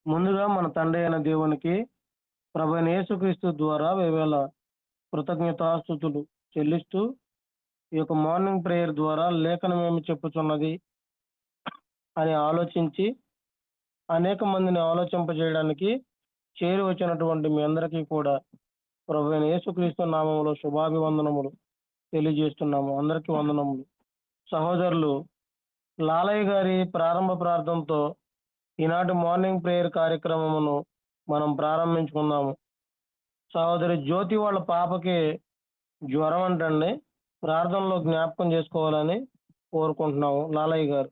ముందుగా మన తండ్రి అయిన దేవునికి ప్రభువైన యేసుక్రీస్తు ద్వారా వేవేల కృతజ్ఞతాస్తుతులు చెల్లిస్తూ ఈ యొక్క మార్నింగ్ ప్రేయర్ ద్వారా లేఖనం ఏమి చెప్పుచున్నది అని ఆలోచించి అనేక మందిని ఆలోచింపజేయడానికి చేరి వచ్చినటువంటి మీ అందరికీ కూడా ప్రభువైన యేసుక్రీస్తు నామములో శుభాభివందనములు తెలియజేస్తున్నాము. అందరికీ వందనములు. సహోదరులు, లాలయ్య గారి ప్రారంభ ప్రార్థనతో ఈనాటి మార్నింగ్ ప్రేయర్ కార్యక్రమమును మనం ప్రారంభించుకుందాము. సహోదరి జ్యోతి వాళ్ళ పాపకి జ్వరం అంటండి, ప్రార్థనలో జ్ఞాపకం చేసుకోవాలని కోరుకుంటున్నాము. లాలయ్య గారు.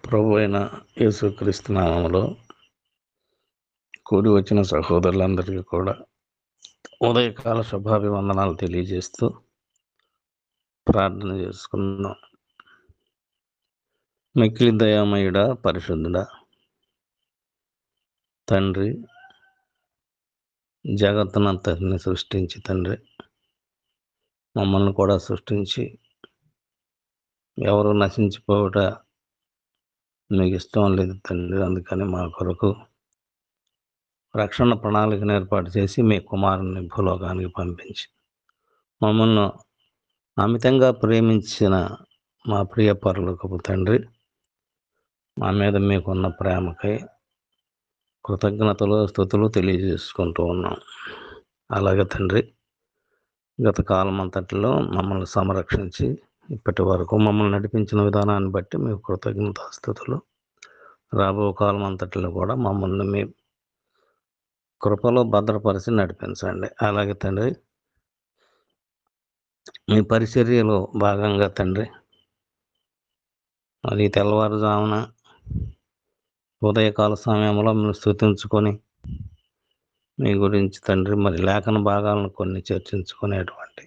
ప్రభు అయిన యేసుక్రీస్తు నామములో కూడి వచ్చిన సహోదరులందరికీ కూడా ఉదయకాల శుభాభివందనాలు తెలియజేస్తూ ప్రార్థన చేసుకున్నాం. మిక్కిలి దయామయుడా, పరిశుద్ధుడా, తండ్రి, జగత్తునంతటిని సృష్టించి తండ్రి మమ్మల్ని కూడా సృష్టించి ఎవరు నశించిపోవుట మీకు ఇష్టం లేదు తండ్రి. అందుకని మా కొరకు రక్షణ ప్రణాళికను ఏర్పాటు చేసి మీ కుమారుని భూలోకానికి పంపించి మమ్మల్ని అమితంగా ప్రేమించిన మా ప్రియ పరలోకపు తండ్రి, మా మీద మీకున్న ప్రేమకై కృతజ్ఞతలు స్తుతులు తెలియజేసుకుంటూ ఉన్నాం. అలాగే తండ్రి, గత కాలం అంతటిలో మమ్మల్ని సంరక్షించి ఇప్పటి వరకు మమ్మల్ని నడిపించిన విధానాన్ని బట్టి మీకు కృతజ్ఞతాస్తుతులు. రాబో కాలం అంతటిలో కూడా మమ్మల్ని మీ కృపలో భద్రపరిచి నడిపించండి. అలాగే తండ్రి, మీ పరిచర్యలో భాగంగా తండ్రి, అది తెల్లవారుజామున ఉదయకాల సమయంలో మేము స్తుతించుకొని మీ గురించి తండ్రి మరి లేఖన భాగాలను కొన్ని చర్చించుకునేటువంటి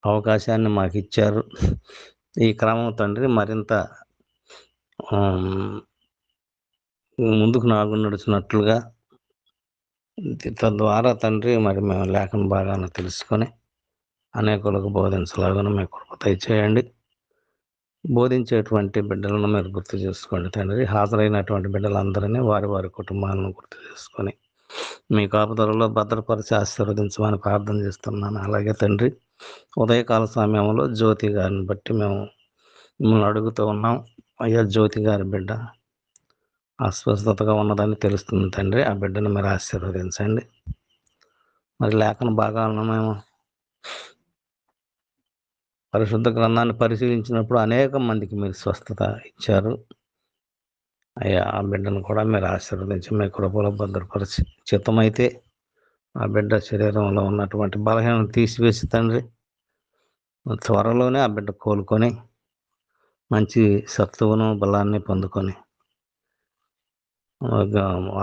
అవకాశాన్ని మాకు ఇచ్చారు. ఈ క్రమం తండ్రి మరింత ముందుకు నడిచినట్లుగా తద్వారా తండ్రి మరి మేము లేఖన భాగాలను తెలుసుకొని అనేకులకు బోధించలాగా మీ కృప దయచేయండి. బోధించేటువంటి బిడ్డలను మీరు గుర్తు చేసుకోండి తండ్రి. హాజరైనటువంటి బిడ్డలందరినీ వారి వారి కుటుంబాలను గుర్తు చేసుకొని మీ కాపుదలలో భద్రపరిచి ఆశీర్వదించమని ప్రార్థన చేస్తున్నాను. అలాగే తండ్రి, ఉదయకాల సమయంలో జ్యోతి గారిని బట్టి మేము మిమ్మల్ని అడుగుతూ ఉన్నాం. అయ్యా, జ్యోతి గారి బిడ్డ అస్వస్థతగా ఉన్నదని తెలుస్తుంది తండ్రి. ఆ బిడ్డను మీరు ఆశీర్వదించండి. మరి లేఖన భాగాలను మేము పరిశుద్ధ గ్రంథాన్ని పరిశీలించినప్పుడు అనేక మందికి మీరు స్వస్థత ఇచ్చారు. అయ్యా, ఆ బిడ్డను కూడా మీరు ఆశీర్వదించి మీ కృపలో భద్రపరిచి చిత్తమైతే ఆ బిడ్డ శరీరంలో ఉన్నటువంటి బలహీనను తీసివేసి తండ్రి త్వరలోనే ఆ బిడ్డ కోలుకొని మంచి సత్తువును బలాన్ని పొందుకొని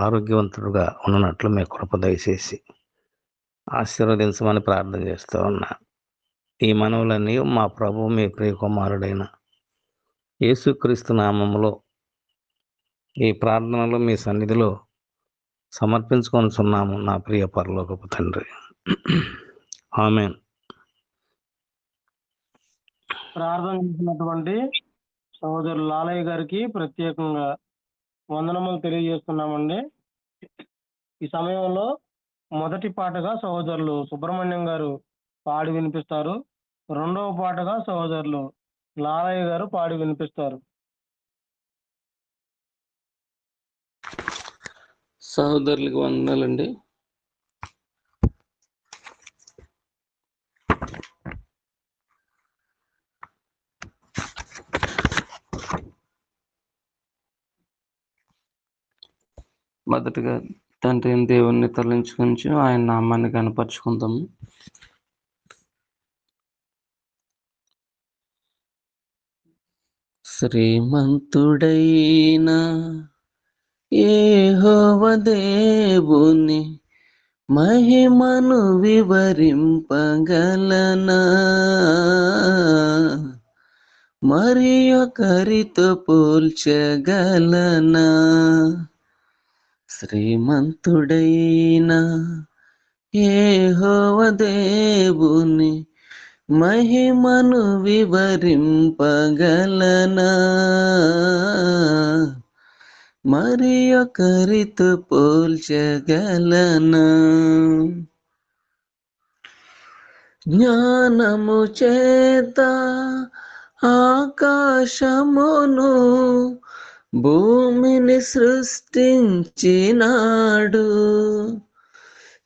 ఆరోగ్యవంతుడుగా ఉన్నట్లు మీ కృప దయచేసి ఆశీర్వదించమని ప్రార్థన చేస్తూ ఉన్నా. ఈ మనవులన్నీ మా ప్రభు మీ ప్రియ కుమారుడైన యేసుక్రీస్తు నామములో ఈ ప్రార్థనలు మీ సన్నిధిలో సమర్పించుకొనుచున్నాము నా ప్రియ పరలోకపు తండ్రి. ఆమేన్. ప్రార్థన చేసినటువంటి సహోదరు లాలయ్య గారికి ప్రత్యేకంగా వందనములు తెలియజేస్తున్నామండి. ఈ సమయంలో మొదటి పాటగా సహోదరులు సుబ్రహ్మణ్యం గారు పాడి వినిపిస్తారు. రెండవ పాటగా సహోదరులు లాలయ్య గారు పాడి వినిపిస్తారు. సహోదరులకు వందనాలండి. మొదటగా తండ్రి దేవుణ్ణి తరలించుకొని ఆయన నామాన్ని కనపరుచుకుందాము. శ్రీమంతుడైన యెహోవా దేవుని మహిమను వివరింపగలనా, మరి ఒకరితో పోల్చగలనా? శ్రీమంతుడైన యెహోవా దేవుని మహిమను వివరింపగలనా, మరి ఒకరితో పోల్చగలనా? జ్ఞానము చేత ఆకాశమును భూమిని సృష్టించినాడు.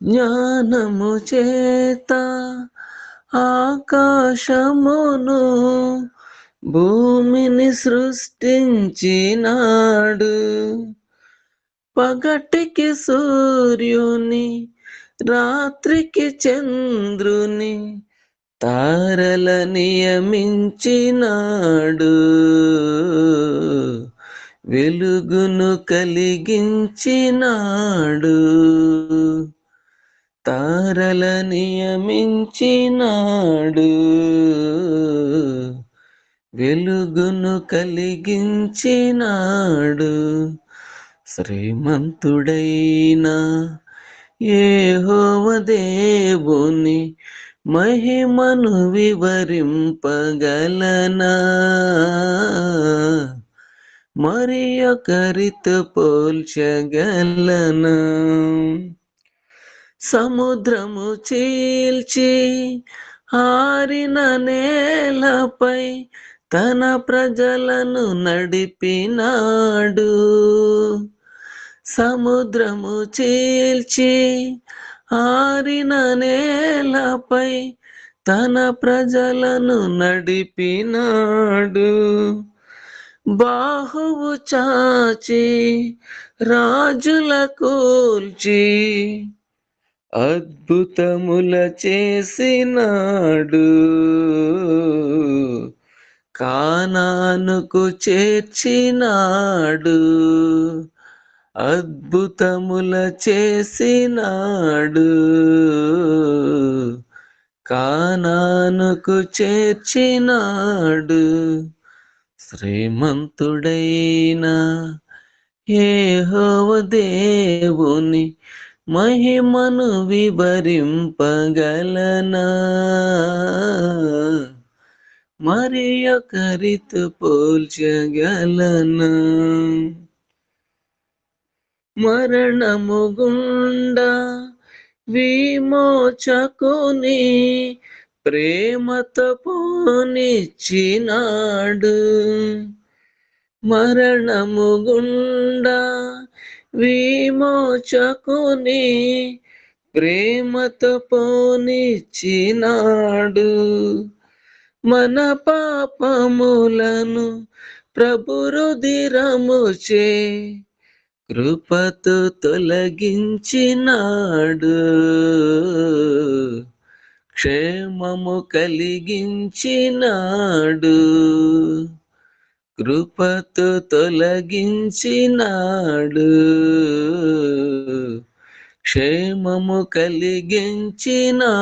జ్ఞానము చేత ఆకాశమును భూమిని సృష్టించినాడు. పగటికి సూర్యుని, రాత్రికి చంద్రుని, తారల నియమించినాడు. వెలుగును కలిగించినాడు. తారల నియమించినాడు. వెలుగును కలిగించినాడు. శ్రీమంతుడైన యెహోవా దేవుని మహిమను వివరింపగలనా, మరి ఒకరితో పోల్చగలనా? సముద్రము చీల్చి ఆరిన నేలపై తన ప్రజలను నడిపినాడు. సముద్రము చీల్చి ఆరిన నేలపై తన ప్రజలను నడిపినాడు. బాహువు చాచి రాజుల కూల్చి అద్భుతముల చేసినాడు. కానానుకు చేర్చినాడు. అద్భుతముల చేసినాడు. కానానుకు చేర్చినాడు. శ్రీమంతుడైన యెహోవా దేవుని మహిమను వివరింపగలనా, మరి ఒకరితో పోల్చగలనా? మరణము గుండా విమోచకుని ప్రేమతో పోనిచ్చినాడు. మరణము గుండా విమోచకుని ప్రేమతో పోనిచ్చినాడు. మన పాపములను ప్రభు రుధిరముచే కృపతో తొలగించినాడు. క్షేమము కలిగించినాడు. కృపతో తొలగించినాడు. క్షేమము కలిగించినాడు.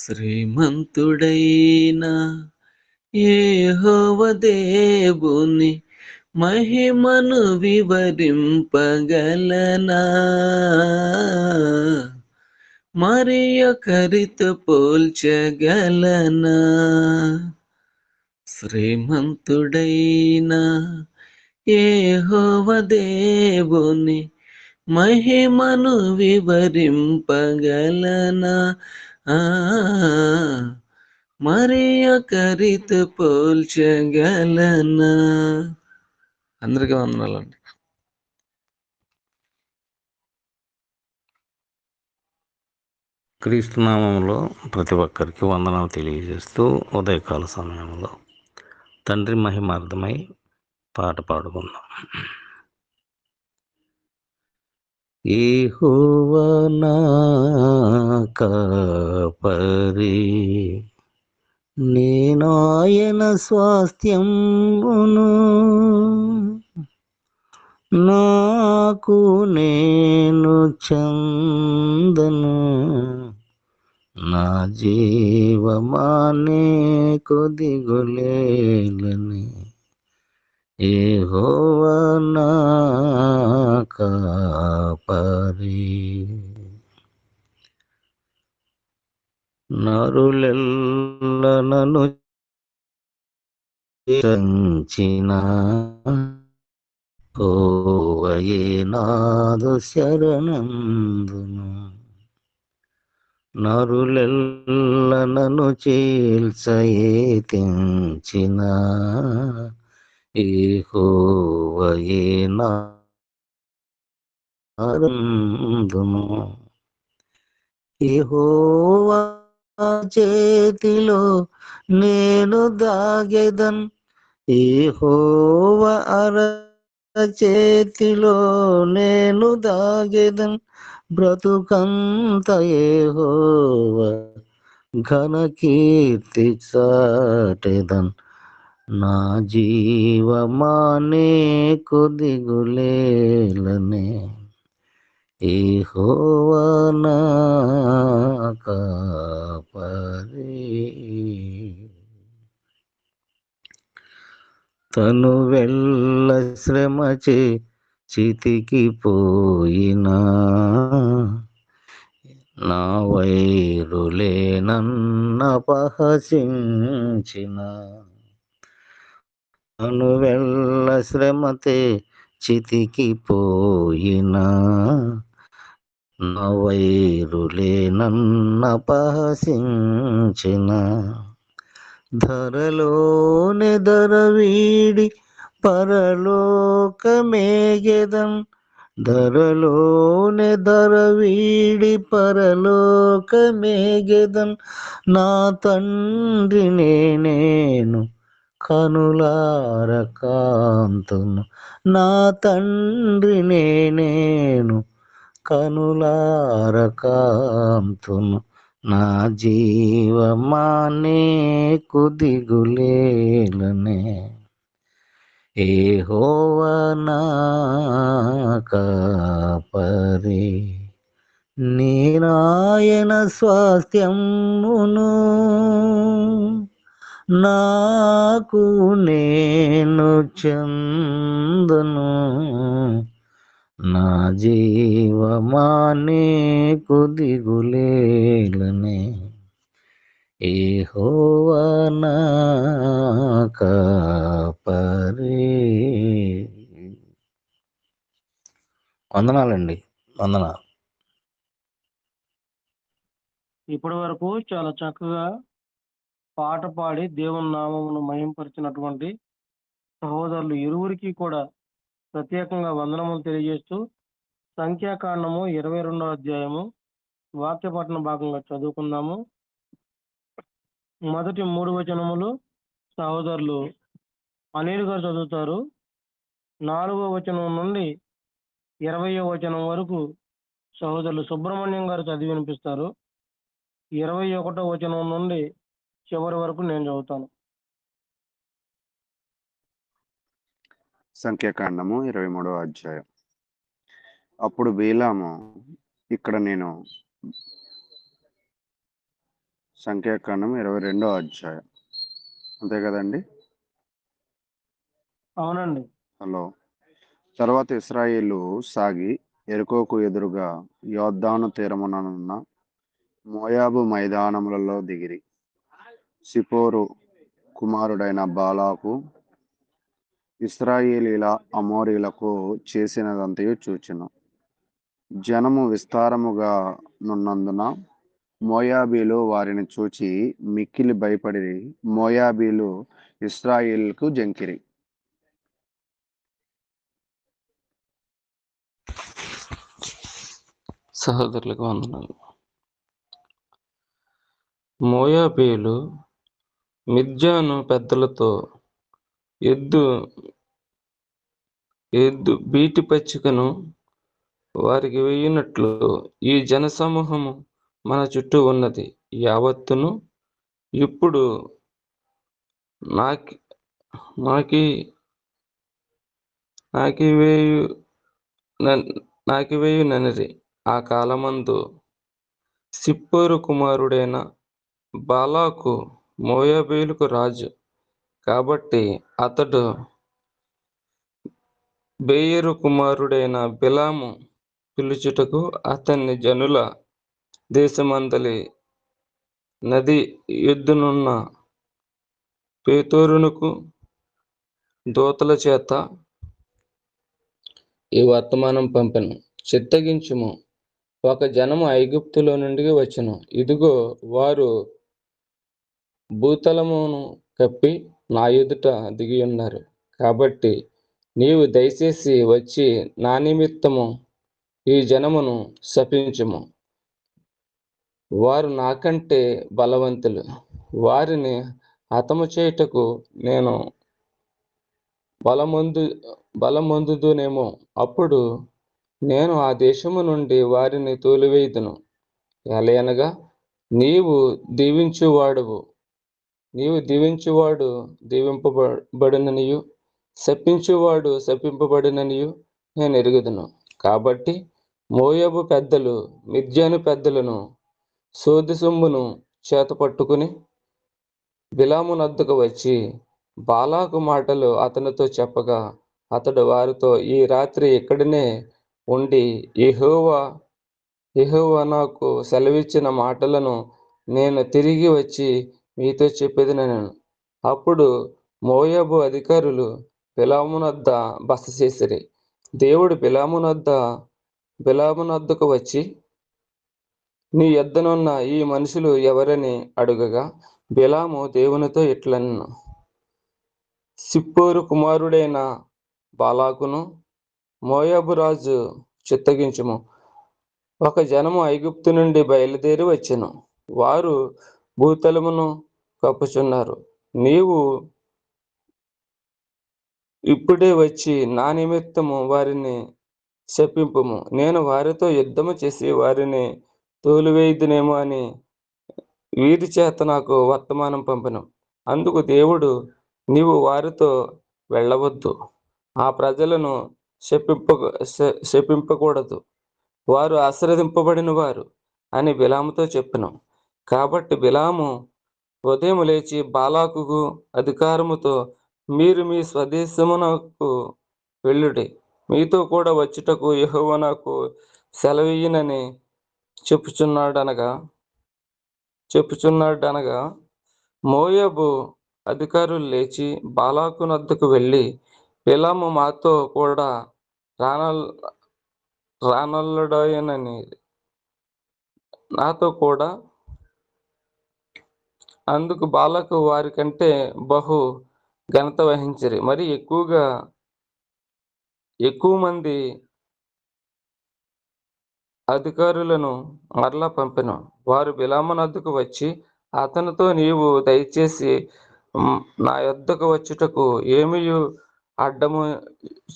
శ్రీమంతుడైన యెహోవా దేవుని మహిమను వివరింపగలనా, మరి ఒకరితో పోల్చగలనా? శ్రీమంతుడైన యెహోవా దేవుని మహిమను వివరింపగలనా, మరి ఒకరితో పోల్చగలనా? అందరికీ వందనాలండి. క్రీస్తు నామములో ప్రతి ఒక్కరికి వందనాలు తెలియజేస్తూ ఉదయకాల సమయంలో తండ్రి మహిమార్థమై పాట పాడుకుందాం. యెహోవా నా కాపరి, నేనాయన స్వాస్థ్యమును, నాకు నేను చందను, నా జీవమానే కొదిగులేలని. యెహోవా నా కాపరి, నరులెల్ల నన్ను చంచిన కోవయే నాదు శరణందును. నరులెల్ల నన్ను చీల్చయే తెంచిన యెహోవయే నాదును. యెహోవా చేతిలో నేను దాగెదన్, యెహోవా చేతిలో నేను దాగెదన్, బ్రతుకంత యెహోవా ఘన కీర్తి చాటెదన్. నా జీవమానే కొదిగులేలనే, యెహోవా నా కాపరి. తను వెళ్ళ శ్రమచే చితికి పోయినా, నా వైరులే నన్నపహసించిన. తను వెళ్ళ శ్రమతే చితికి పోయినా, నా వైరులే నన్నపహసించిన. ధరలోనే ధరవీడి పరలోకమేగెదన్, ధరలోనే ధరవీడి పరలోకమేగెదన్. నా తండ్రినే నేను కనులార కాంతును, నా తండ్రినే నేను కనులార కాంతును. నా జీవమానే కుదిగులేలనే, యెహోవా నా కాపరి. నీనాయన స్వాస్థ్యమును నాకు నేను చందను. నా జీవమానే కుదిగులేలనే, యెహోవా నా కాపరి. వందనాలండి, వందనాలు. ఇప్పటి వరకు చాలా చక్కగా పాట పాడి దేవుని నామమును మహింపరిచినటువంటి సహోదరులు ఇరువురికి కూడా ప్రత్యేకంగా వందనములు తెలియజేస్తూ సంఖ్యాకాండము 22వ అధ్యాయము వాక్యపఠన భాగంగా చదువుకుందాము. మొదటి 3 వచనములు సహోదరులు అనిల్ గారు చదువుతారు. 4వ వచనం నుండి 20వ వచనం వరకు సహోదరులు సుబ్రహ్మణ్యం గారు చదివి వినిపిస్తారు. 21వ వచనం నుండి చివరి వరకు నేను చదువుతాను. సంఖ్యాకాండము 23వ అధ్యాయం. అప్పుడు బీలాము, ఇక్కడ నేను సంఖ్యాకాండం 22వ అధ్యాయం అంతే కదండి? అవునండి. హలో. తర్వాత ఇశ్రాయేలు సాగి ఎరుకోకు ఎదురుగా యోర్దాను తీరముననున్న మోయాబు మైదానములలో దిగిరి. సిపోరు కుమారుడైన బాలాకు ఇశ్రాయేలీల అమోరీలకు చేసినదంతయు చూచెను. జనము విస్తారముగా నున్నందున మోయాబీలు వారిని చూచి మిక్కిలి భయపడి మోయాబీలు ఇశ్రాయేలుకు జంకిరి. సహోదరులకు వందనాలు. మోయాబీలు మిద్యాను పెద్దలతో ఎద్దు బీటి పచ్చికను వారికి వేయినట్లు ఈ జనసమూహము మన చుట్టూ ఉన్నది యావత్తును ఇప్పుడు నాకివేయుననిరి. ఆ కాలమందు సిప్పోరు కుమారుడైన బాలాకు మోయాబీలకు రాజు. కాబట్టి అతడు బెయోరు కుమారుడైన బిలాము పిలుచుటకు అతన్ని జనుల దేశమందలి నది యొద్దనున్న పేతోరునకు దూతల చేత ఈ వర్తమానం పంపెను. చిత్తగించుము, ఒక జనము ఐగుప్తులో నుండి వచ్చును. ఇదిగో వారు భూతలమును కప్పి నా ఎదుట దిగి ఉన్నారు. కాబట్టి నీవు దయచేసి వచ్చి నా నిమిత్తము ఈ జనమును శపించుము. వారు నాకంటే బలవంతులు. వారిని హతము చేయుటకు నేను బలమొందుదునేమో. అప్పుడు నేను ఆ దేశము నుండి వారిని తోలివేయుదును. ఎలయనగా నీవు దీవించువాడు దీవింపబడుననియు, శపించువాడు శపింపబడుననియు నేను ఎరుగుదును. కాబట్టి మోయాబు పెద్దలు మిద్యాను పెద్దలను సోది సొమ్మును చేత పట్టుకుని బిలాము నద్దకు వచ్చి బాలాకు మాటలు అతనితో చెప్పగా, అతడు వారితో, ఈ రాత్రి ఇక్కడనే ఉండి యెహోవా నాకు సెలవిచ్చిన మాటలను నేను తిరిగి వచ్చి మీతో చెప్పేదనను. అప్పుడు మోయాబు అధికారులు బిలామునొద్ద బస చేసిరి. దేవుడు బిలామునొద్దకు వచ్చి, నీ యొద్దనున్న ఈ మనుషులు ఎవరని అడుగగా, బిలాము దేవునితో ఇట్లనెను, సిప్పోరు కుమారుడైన బాలాకును, మోయాబు రాజు చిత్తగించుము. ఒక జనము ఐగుప్తు నుండి బయలుదేరి వచ్చెను. వారు భూతలమును కప్పుచున్నారు. నీవు ఇప్పుడే వచ్చి నా నిమిత్తము వారిని శపింపుము. నేను వారితో యుద్ధము చేసి వారిని తోలివేయుదునేమో అని వీరి చేత నాకు వర్తమానం పంపెను. అందుకు దేవుడు, నీవు వారితో వెళ్ళవద్దు, ఆ ప్రజలను శపింపకూడదు, వారు ఆశీర్వదింపబడిన వారు అని బిలాముతో చెప్పెను. కాబట్టి బిలాము ఉదయం లేచి బాలాకుకు అధికారముతో, మీరు మీ స్వదేశమునకు వెళ్ళుడి, మీతో కూడా వచ్చుటకు యెహోవా నాకు సెలవియ్యనని చెప్పుచున్నాడనగా, మోయాబు అధికారులు లేచి బాలాకు నద్దకు వెళ్ళి, బిలాము మాతో కూడా రానల్లడాయనని నాతో కూడా. అందుకు బాలాకు వారి కంటే బహు ఘనత వహించిరి. మరి ఎక్కువ మంది అధికారులను మరలా పంపెను. వారు బిలామునద్దకు వచ్చి అతనితో, నీవు దయచేసి నా యొద్దకు వచ్చుటకు ఏమియు అడ్డము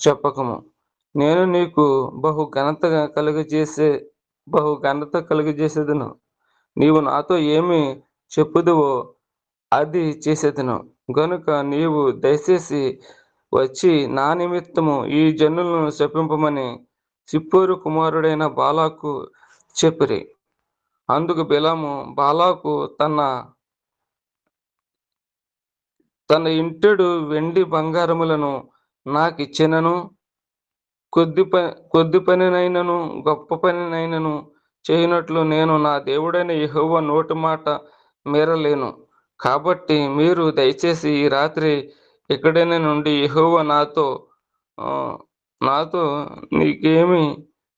చెప్పకము. నేను నీకు బహు ఘనత కలుగజేసేదను. నీవు నాతో ఏమి చెప్పుదువో అది చేసేదను. గనుక నీవు దయచేసి వచ్చి నా నిమిత్తము ఈ జనులను శపింపమని సిప్పోరు కుమారుడైన బాలాకు చెప్పిరి. అందుకు బిలాము బాలాకు తన ఇంటెడు వెండి బంగారములను నాకిచ్చినను, కొద్ది పనినైనను గొప్ప పనినైనను చేయనట్లు నేను నా దేవుడైన యెహోవా నోటి మాట మీరలేను. కాబట్టి మీరు దయచేసి ఈ రాత్రి ఇక్కడనే నుండి యెహోవా నాతో నీకేమి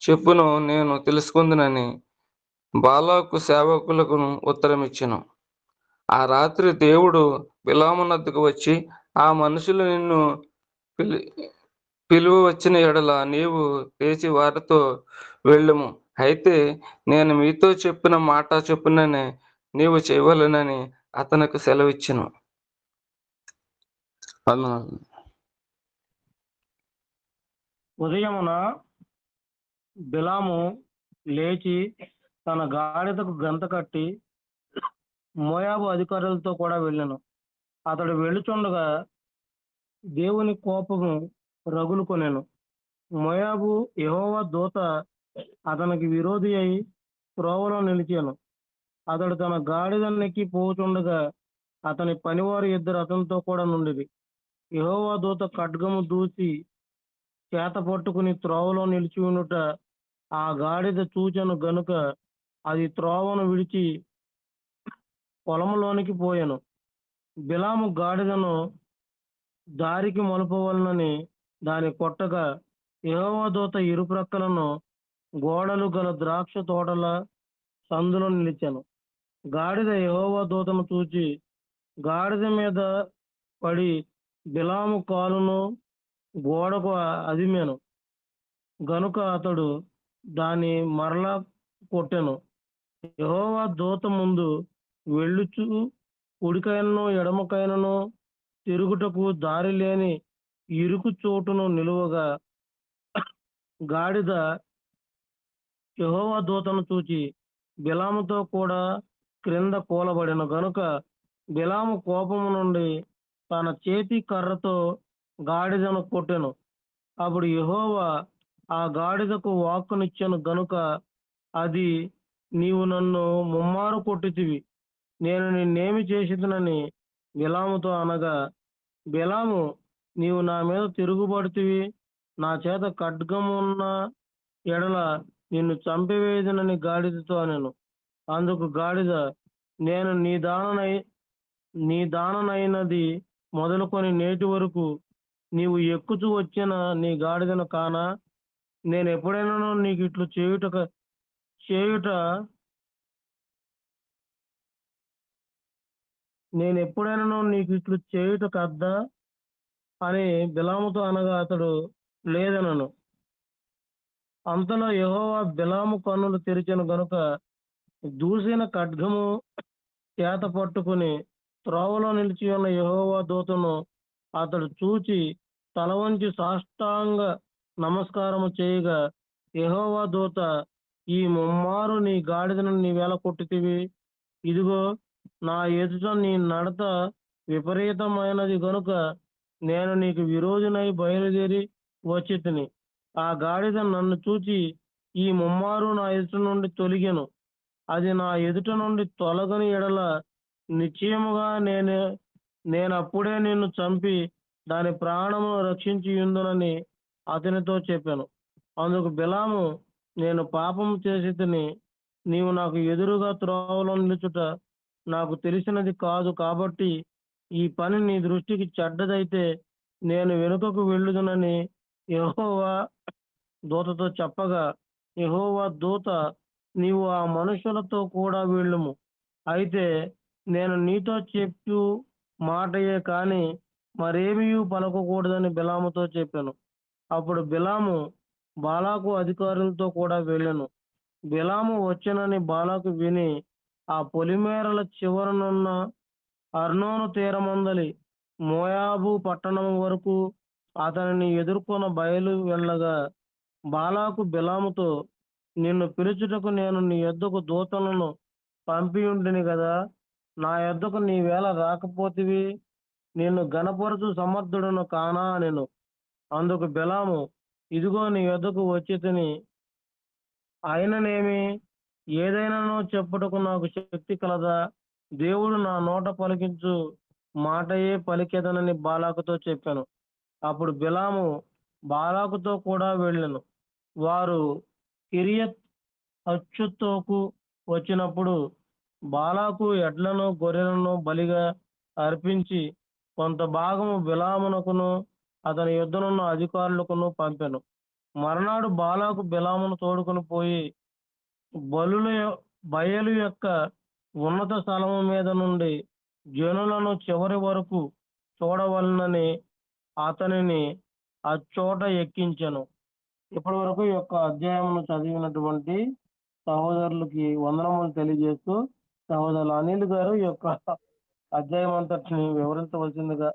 చెప్పునో నేను తెలుసుకుందునని బాలాకు సేవకులకు ఉత్తరమిచ్చెను. ఆ రాత్రి దేవుడు బిలామునద్దకు వచ్చి, ఆ మనుషులు నిన్ను పిలువ వచ్చిన ఎడల నీవు లేచి వారితో వెళ్ళుము. అయితే నేను మీతో చెప్పిన మాట చొప్పుననే నీవు చేయవలెనని అతనికి సెలవిచ్చెను. ఉదయమున బిలాము లేచి తన గాడిదకు గంత కట్టి మోయాబు అధికారులతో కూడా వెళ్ళెను. అతడు వెళ్ళుచుండగా దేవుని కోపము రగులుకొనెను. మోయాబు యెహోవా దూత అతనికి విరోధి అయి త్రోవలో నిలిచాను. అతడు తన గాడిదనెక్కి పోచుండగా అతని పనివారు ఇద్దరు అతనితో కూడా నుండిరి. యెహోవా దూత ఖడ్గము దూసి చేత పట్టుకుని త్రోవలో నిలిచి ఉండుట ఆ గాడిద చూచెను గనుక అది త్రోవను విడిచి పొలంలోనికి పోయెను. బిలాము గాడిదను దారికి మలుపవలనని దాని కొట్టగా, యెహోవా దూత ఇరుప్రక్కలను గోడలు గల ద్రాక్ష తోటల సందులో నిలిచెను. గాడిద యెహోవా దూతను చూచి గాడిద మీద పడి బిలాము కాలును గోడకు అదిమెను గనుక అతడు దాని మరలా కొట్టెను. యెహోవా దూత ముందు వెళ్ళుచు కుడికైనను ఎడమకైనను తిరుగుటకు దారి లేని ఇరుకు చోటును నిలువగా, గాడిద యెహోవా దూతను చూచి బిలాముతో కూడా క్రింద కూలబడెను గనుక బిలాము కోపము నుండి తన చేతి కర్రతో గాడిదను కొట్టెను. అప్పుడు యెహోవా ఆ గాడిదకు వాక్కునిచ్చెను గనుక అది, నీవు నన్ను ముమ్మారు కొట్టితివి, నేను నిన్నేమి చేసిదనని బిలాముతో అనగా, బిలాము, నీవు నా మీద తిరుగుబడితివి, నా చేత ఖడ్గమున్న ఎడల నిన్ను చంపివేయుదునని గాడిదతో అనెను. అందుకు గాడిద, నేను నీ దాననైనది మొదలుకొని నేటి వరకు నీవు ఎక్కుచూ వచ్చిన నీ గాడిదను కానా? నేను ఎప్పుడైనాను నీకు ఇట్లు చేయుట కద్దా అని బిలాముతో అనగా అతడు లేదనను. అంతలో యెహోవా బిలాము కన్నులు తెరిచెను గనుక దూసిన ఖడ్గము చేత పట్టుకుని త్రోవలో నిలిచి ఉన్న యెహోవా దూతను అతడు చూచి తల వంచి సాష్టాంగ నమస్కారము చేయగా, యెహోవా దూత, ఈ ముమ్మారు నీ గాడిదను నీవెలా కొట్టితివి? ఇదిగో, నా ఎదుట నీ నడత విపరీతమైనది గనుక నేను నీకు విరోధినై బయలుదేరి వచ్చితిని. ఆ గాడిద నన్ను చూచి ఈ ముమ్మారు నా ఎదుట నుండి తొలగెను. అది నా ఎదుట నుండి తొలగని ఎడల నిశ్చయముగా నేనప్పుడే నిన్ను చంపి దాని ప్రాణమును రక్షించియుందునని అతనితో చెప్పాను. అందుకు బిలాము, నేను పాపము చేసితిని, నీవు నాకు ఎదురుగా త్రోవలో నిలుచుట నాకు తెలిసినది కాదు కాబట్టి ఈ పని నీ దృష్టికి చెడ్డదైతే నేను వెనుకకు వెళ్ళుదునని యెహోవా దూతతో చెప్పగా, యెహోవా దూత, నీవు ఆ మనుషులతో కూడా వెళ్ళుము, అయితే నేను నీతో చెప్పు మాటయే కాని మరేమీ పలకకూడదని బిలాముతో చెప్పాను. అప్పుడు బిలాము బాలాకు అధికారులతో కూడా వెళ్ళెను. బిలాము వచ్చెనని బాలాకు విని ఆ పొలిమేరల చివరనున్న అర్నోను తీరమందలి మోయాబు పట్టణం వరకు అతనిని ఎదుర్కొన బయలు వెళ్ళగా, బాలాకు బిలాముతో, నిన్ను పిలుచుటకు నేను నీ యొద్దకు దూతలను పంపియుంటిని గదా, నా యొద్దకు నీవేళ రాకపోతివి? నిన్ను ఘనపరచు సమర్థుడను కానా అనెను. అందుకు బిలాము, ఇదిగో నీ యొద్దకు వచ్చితిని, అయిననేమి? ఏదైనాను చెప్పుటకు నాకు శక్తి కలదా? దేవుడు నా నోట పలికించు మాటయే పలికెదనని బాలాకుతో చెప్పాను. అప్పుడు బిలాము బాలాకుతో కూడా వెళ్ళెను. వారు కిరియత్ అచ్చుతోకు వచ్చినప్పుడు బాలాకు ఎడ్లను గొర్రెలను బలిగా అర్పించి కొంత భాగము బిలామునకును అతని యుద్ధనున్న అధికారులకును పంపెను. మర్నాడు బాలాకు బిలామును తోడుకొని పోయి బయలు యొక్క ఉన్నత స్థలము మీద నుండి జనులను చివరి వరకు చూడవలనని అతనిని అచ్చోట ఎక్కించెను. ఇప్పటి వరకు ఈ యొక్క అధ్యాయమును చదివినటువంటి సహోదరులకి వందనములు తెలియజేస్తూ, సహోదరులు అనిల్ గారు ఈ యొక్క అధ్యాయం అంతటిని వివరించవలసిందిగా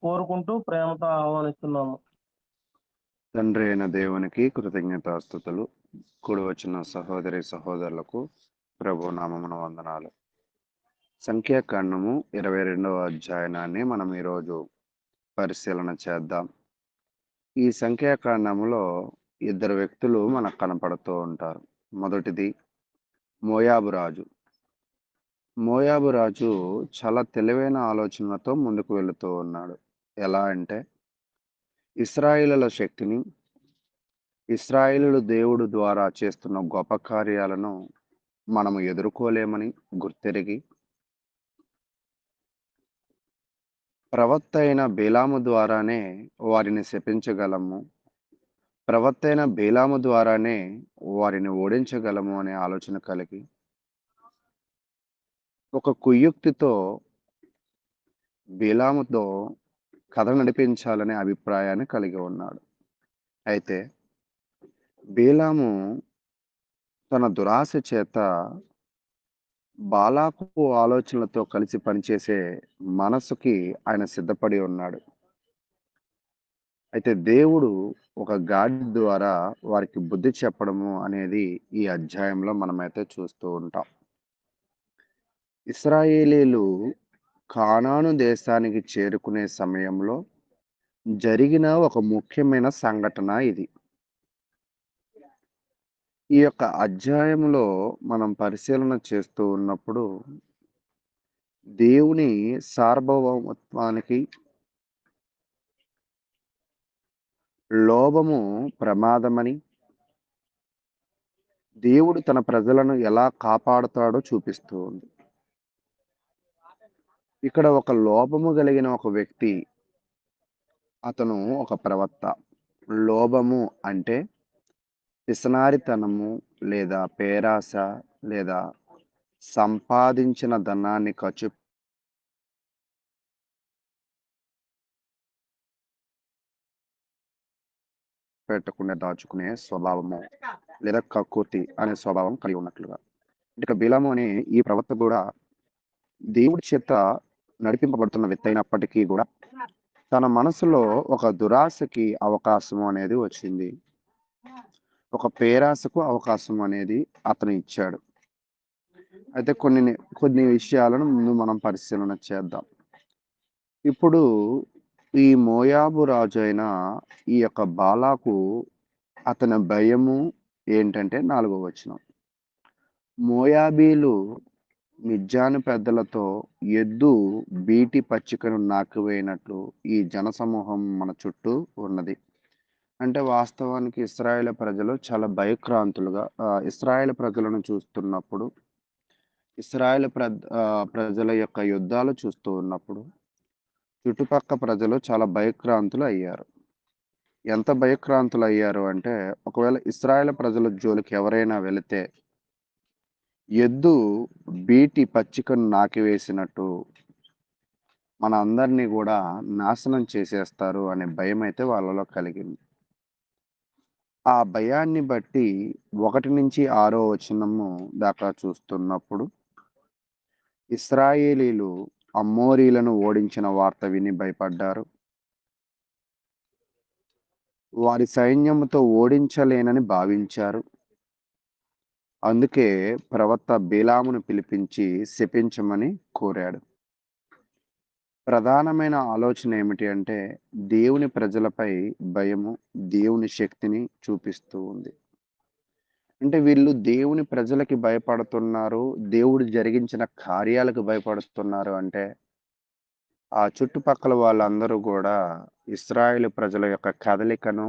కోరుకుంటూ ప్రేమతో ఆహ్వానిస్తున్నాము. తండ్రి అయిన దేవునికి కృతజ్ఞతాస్తుతులు. కూడి వచ్చిన సహోదరి సహోదరులకు ప్రభు నామమున వందనాలు. సంఖ్యాకాండము 22వ అధ్యాయాన్ని మనం ఈరోజు పరిశీలన చేద్దాం. ఈ సంఖ్యాకాండములో ఇద్దరు వ్యక్తులు మనకు కనపడుతూ ఉంటారు. మొదటిది మోయాబు రాజు. మోయాబు రాజు చాలా తెలివైన ఆలోచనలతో ముందుకు వెళుతూ ఉన్నాడు. ఎలా అంటే, ఇశ్రాయేలుల శక్తిని, ఇశ్రాయేలు దేవుడు ద్వారా చేస్తున్న గొప్ప కార్యాలను మనము ఎదుర్కోలేమని గుర్తెరిగి ప్రవక్త అయిన బేలాము ద్వారానే వారిని శపించగలము, ప్రవక్త అయిన బేలాము ద్వారానే వారిని ఓడించగలము అనే ఆలోచన కలిగి ఒక కుయుక్తితో బేలాముతో కథ నడిపించాలనే అభిప్రాయాన్ని కలిగి ఉన్నాడు. అయితే బేలాము తన దురాశ చేత బాలాకు ఆలోచనలతో కలిసి పనిచేసే మనసుకి ఆయన సిద్ధపడి ఉన్నాడు. అయితే దేవుడు ఒక గాడి ద్వారా వారికి బుద్ధి చెప్పడము అనేది ఈ అధ్యాయంలో మనమైతే చూస్తూ ఉంటాం. ఇశ్రాయేలీలు కానాను దేశానికి చేరుకునే సమయంలో జరిగిన ఒక ముఖ్యమైన సంఘటన ఇది. ఈ యొక్క అధ్యాయంలో మనం పరిశీలన చేస్తూ ఉన్నప్పుడు దేవుని సార్వభౌమత్వానికి లోభము ప్రమాదమని, దేవుడు తన ప్రజలను ఎలా కాపాడుతాడో చూపిస్తూ ఉంది. ఇక్కడ ఒక లోభము కలిగిన ఒక వ్యక్తి, అతను ఒక ప్రవక్త. లోభము అంటే పిసనారితనము లేదా పేరాస లేదా సంపాదించిన ధనాన్ని ఖర్చు పెట్టకుండా దాచుకునే స్వభావము లేదా కక్కుర్తి అనే స్వభావం కలిగి ఉన్నట్లుగా. ఇక బిలాము అనే ఈ ప్రవక్త కూడా దేవుడి చేత నడిపింపబడుతున్న వ్యక్తి అయినప్పటికీ కూడా తన మనసులో ఒక దురాశకి అవకాశం అనేది వచ్చింది, ఒక పేరాశకు అవకాశం అనేది అతను ఇచ్చాడు. అయితే కొన్ని విషయాలను ముందు మనం పరిశీలన చేద్దాం. ఇప్పుడు ఈ మోయాబు రాజు అయిన ఈ యొక్క బాలాకు అతని భయము ఏంటంటే 4వ వచనం, మోయాబీలు మిజ్జాను పెద్దలతో ఎద్దు బీటి పచ్చికను నాకివేయినట్లు ఈ జనసమూహం మన చుట్టూ ఉన్నది. అంటే వాస్తవానికి ఇశ్రాయేలు ప్రజలు చాలా భయక్రాంతులుగా ఇశ్రాయేలు ప్రజలను చూస్తున్నప్పుడు, ఇశ్రాయేలు ప్రజల యొక్క యుద్ధాలు చూస్తూ ఉన్నప్పుడు చుట్టుపక్క ప్రజలు చాలా భయక్రాంతులు అయ్యారు. ఎంత భయక్రాంతులు అయ్యారు అంటే, ఒకవేళ ఇశ్రాయేలు ప్రజల జోలికి ఎవరైనా వెళితే ఎద్దు బీటి పచ్చికను నాకివేసినట్టు మన అందరినీ కూడా నాశనం చేసేస్తారు అనే భయం అయితే వాళ్ళలో కలిగింది. ఆ భయాన్ని బట్టి 1 నుంచి 6వ వచనము దాకా చూస్తున్నప్పుడు ఇశ్రాయేలీలు అమ్మోరీలను ఓడించిన వార్త విని భయపడ్డారు. వారి సైన్యముతో ఓడించలేనని భావించారు. అందుకే ప్రవక్త బిలామును పిలిపించి శపించమని కోరాడు. ప్రధానమైన ఆలోచన ఏమిటి అంటే, దేవుని ప్రజలపై భయము దేవుని శక్తిని చూపిస్తూ ఉంది. అంటే వీళ్ళు దేవుని ప్రజలకి భయపడుతున్నారు, దేవుడు జరిగించిన కార్యాలకు భయపడుతున్నారు అంటే, ఆ చుట్టుపక్కల వాళ్ళందరూ కూడా ఇశ్రాయేలు ప్రజల యొక్క కదలికను,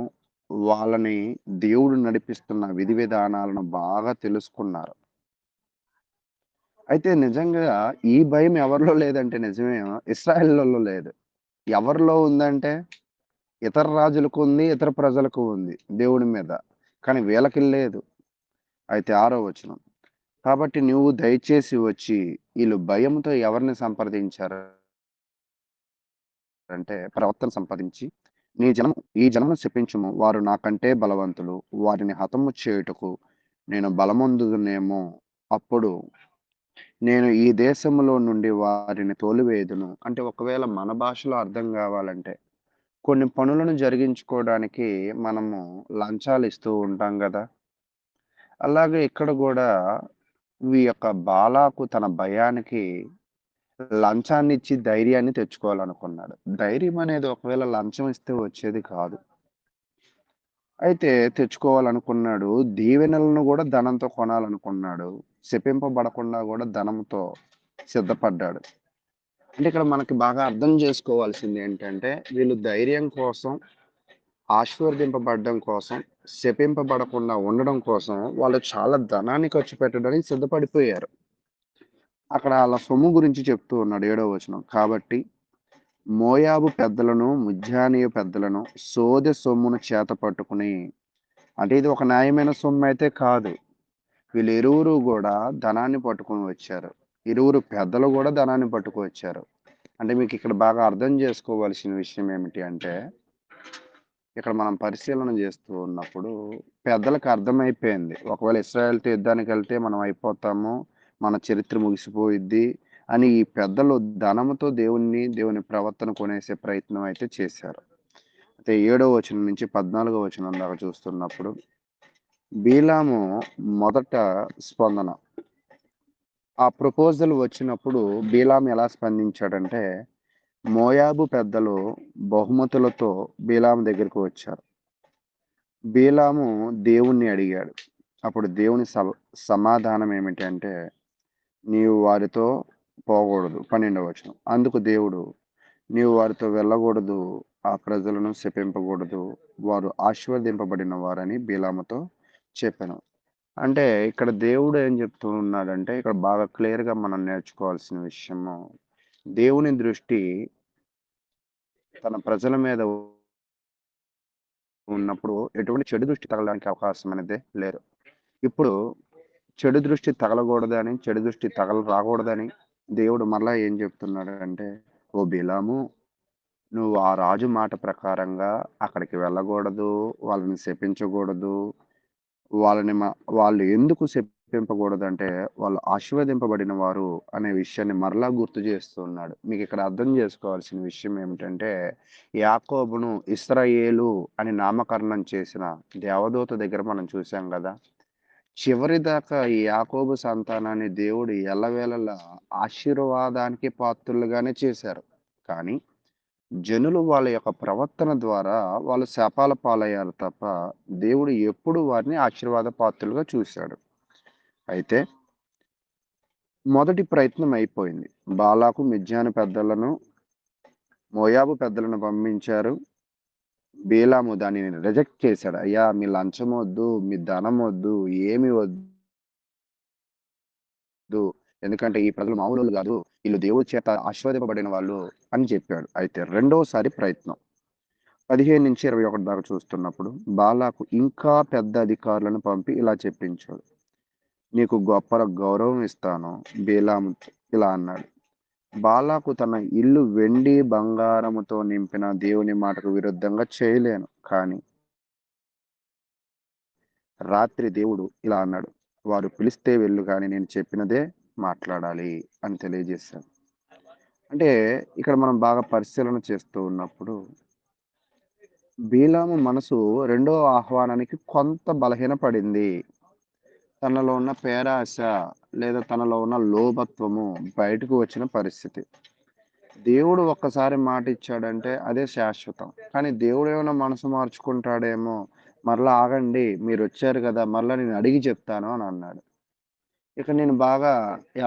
వాళ్ళని దేవుడు నడిపిస్తున్న విధి విధానాలను బాగా తెలుసుకున్నారు. అయితే నిజంగా ఈ భయం ఎవరిలో లేదంటే నిజమే, ఇశ్రాయేలులో లేదు. ఎవరిలో ఉందంటే ఇతర రాజులకు ఉంది, ఇతర ప్రజలకు ఉంది దేవుడి మీద, కానీ వీళ్ళకి లేదు. అయితే 6వ వచనం, కాబట్టి నువ్వు దయచేసి వచ్చి వీళ్ళు భయంతో ఎవరిని సంప్రదించారు అంటే ప్రవక్తను సంపాదించి ఈ జనమును శపించుము, వారు నాకంటే బలవంతులు, వారిని హతము చేయుటకు నేను బలమందునేమో, అప్పుడు నేను ఈ దేశములో నుండి వారిని తోలివేయుదును. అంటే ఒకవేళ మన భాషలో అర్థం కావాలంటే, కొన్ని పనులను జరిగించుకోవడానికి మనము లంచాలు ఇస్తూ ఉంటాం కదా, అలాగే ఇక్కడ కూడా ఈ యొక్క బాలాకు తన భయానికి లంచాన్ని ఇచ్చి ధైర్యాన్ని తెచ్చుకోవాలనుకున్నాడు. ధైర్యం అనేది ఒకవేళ లంచం ఇస్తే వచ్చేది కాదు. అయితే తెచ్చుకోవాలనుకున్నాడు. దీవెనలను కూడా ధనంతో కొనాలనుకున్నాడు. శపింపబడకుండా కూడా ధనంతో సిద్ధపడ్డాడు. అంటే ఇక్కడ మనకి బాగా అర్థం చేసుకోవాల్సింది ఏంటంటే, వీళ్ళు ధైర్యం కోసం, ఆశీర్వదింపబడడం కోసం, శపింపబడకుండా ఉండడం కోసం వాళ్ళు చాలా ధనాన్ని ఖర్చు పెట్టడానికి సిద్ధపడిపోయారు. అక్కడ వాళ్ళ సొమ్ము గురించి చెప్తూ ఉన్నాడు 7వ వచనం, కాబట్టి మోయాబు పెద్దలను మిద్యానీయ పెద్దలను సోదె సొమ్మును చేత పట్టుకుని, అంటే ఇది ఒక న్యాయమైన సొమ్ము అయితే కాదు. వీళ్ళు ఇరువురు కూడా ధనాన్ని పట్టుకొని వచ్చారు. ఇరువురు పెద్దలు కూడా ధనాన్ని పట్టుకొచ్చారు. అంటే మీకు ఇక్కడ బాగా అర్థం చేసుకోవాల్సిన విషయం ఏమిటి అంటే, ఇక్కడ మనం పరిశీలన చేస్తూ ఉన్నప్పుడు పెద్దలకు అర్థమైపోయింది. ఒకవేళ ఇశ్రాయేల్‌తో యుద్ధానికి వెళ్తే మనం అయిపోతాము. మన చరిత్ర ముగిసిపోయిద్ది అని ఈ పెద్దలు ధనముతో దేవుని ప్రవర్తన కొనేసే ప్రయత్నం అయితే చేశారు. అయితే 7వ వచనం నుంచి 14వ వచనం దాకా చూస్తున్నప్పుడు బీలాము మొదట స్పందన. ఆ ప్రపోజల్ వచ్చినప్పుడు బీలాము ఎలా స్పందించాడంటే, మోయాబు పెద్దలు బహుమతులతో బీలాము దగ్గరికి వచ్చారు. బీలాము దేవుణ్ణి అడిగాడు. అప్పుడు దేవుని సమాధానం ఏమిటి అంటే, నీవు వారితో పోకూడదు. 12వ వచనం. అందుకు దేవుడు, నీవు వారితో వెళ్ళకూడదు, ఆ ప్రజలను శపింపకూడదు, వారు ఆశీర్వదింపబడిన వారని బీలాముతో చెప్పాను. అంటే ఇక్కడ దేవుడు ఏం చెప్తూ ఉన్నాడంటే, ఇక్కడ బాగా క్లియర్‌గా మనం నేర్చుకోవాల్సిన విషయము, దేవుని దృష్టి తన ప్రజల మీద ఉన్నప్పుడు ఎటువంటి చెడు దృష్టి తగలడానికి అవకాశం అనేదే లేదు. ఇప్పుడు చెడు దృష్టి తగలకూడదని, చెడు దృష్టి రాకూడదని దేవుడు మరలా ఏం చెప్తున్నాడంటే, ఓ బిలాము, నువ్వు ఆ రాజు మాట ప్రకారంగా అక్కడికి వెళ్ళకూడదు, వాళ్ళని శపించకూడదు. వాళ్ళు ఎందుకు శపింపకూడదంటే, వాళ్ళు ఆశీర్వదింపబడిన వారు అనే విషయాన్ని మరలా గుర్తు చేస్తూ ఉన్నాడు. మీకు ఇక్కడ అర్థం చేసుకోవాల్సిన విషయం ఏమిటంటే, యాకోబును ఇశ్రాయేలు అని నామకరణం చేసిన దేవదూత దగ్గర మనం చూసాం కదా! చివరిదాకా ఈ యాకోబు సంతానాన్ని దేవుడు ఎల్లవేళలా ఆశీర్వాదానికి పాత్రులుగానే చేశారు. కానీ జనులు వాళ్ళ యొక్క ప్రవర్తన ద్వారా వాళ్ళు శాపాల పాలయ్యారు తప్ప, దేవుడు ఎప్పుడు వారిని ఆశీర్వాద పాత్రులుగా చూశాడు. అయితే మొదటి ప్రయత్నం అయిపోయింది. బాలాకు మిద్యాను పెద్దలను, మోయాబు పెద్దలను పంపించారు. బీలాము దానిని రిజెక్ట్ చేశాడు. అయ్యా, మీ లంచం వద్దు, మీ ధనం వద్దు, ఏమి వద్దు. ఎందుకంటే ఈ ప్రజలు మామూలు కాదు, వీళ్ళు దేవుడి చేత ఆశీర్వదింపబడిన వాళ్ళు అని చెప్పాడు. అయితే రెండోసారి ప్రయత్నం 15-21 దాకా చూస్తున్నప్పుడు బాలాకు ఇంకా పెద్ద అధికారులను పంపి ఇలా చెప్పించాడు. నీకు గొప్ప గౌరవం ఇస్తాను. బీలాము ఇలా అన్నాడు. బాలాకు తన ఇల్లు వెండి బంగారముతో నింపిన దేవుని మాటకు విరుద్ధంగా చేయలేను. కానీ రాత్రి దేవుడు ఇలా అన్నాడు, వారు పిలిస్తే వెళ్ళు, కానీ నేను చెప్పినదే మాట్లాడాలి అని తెలియజేశాను. అంటే ఇక్కడ మనం బాగా పరిశీలన చేస్తూ ఉన్నప్పుడు బీలాము మనసు రెండో ఆహ్వానానికి కొంత బలహీనపడింది. తనలో ఉన్న పేరాశ లేదా తనలో ఉన్న లోభత్వము బయటకు వచ్చిన పరిస్థితి. దేవుడు ఒక్కసారి మాట ఇచ్చాడంటే అదే శాశ్వతం. కానీ దేవుడు ఏమైనా మనసు మార్చుకుంటాడేమో, మరలా ఆగండి, మీరు వచ్చారు కదా, మరలా నేను అడిగి చెప్తాను అని అన్నాడు. ఇక నేను బాగా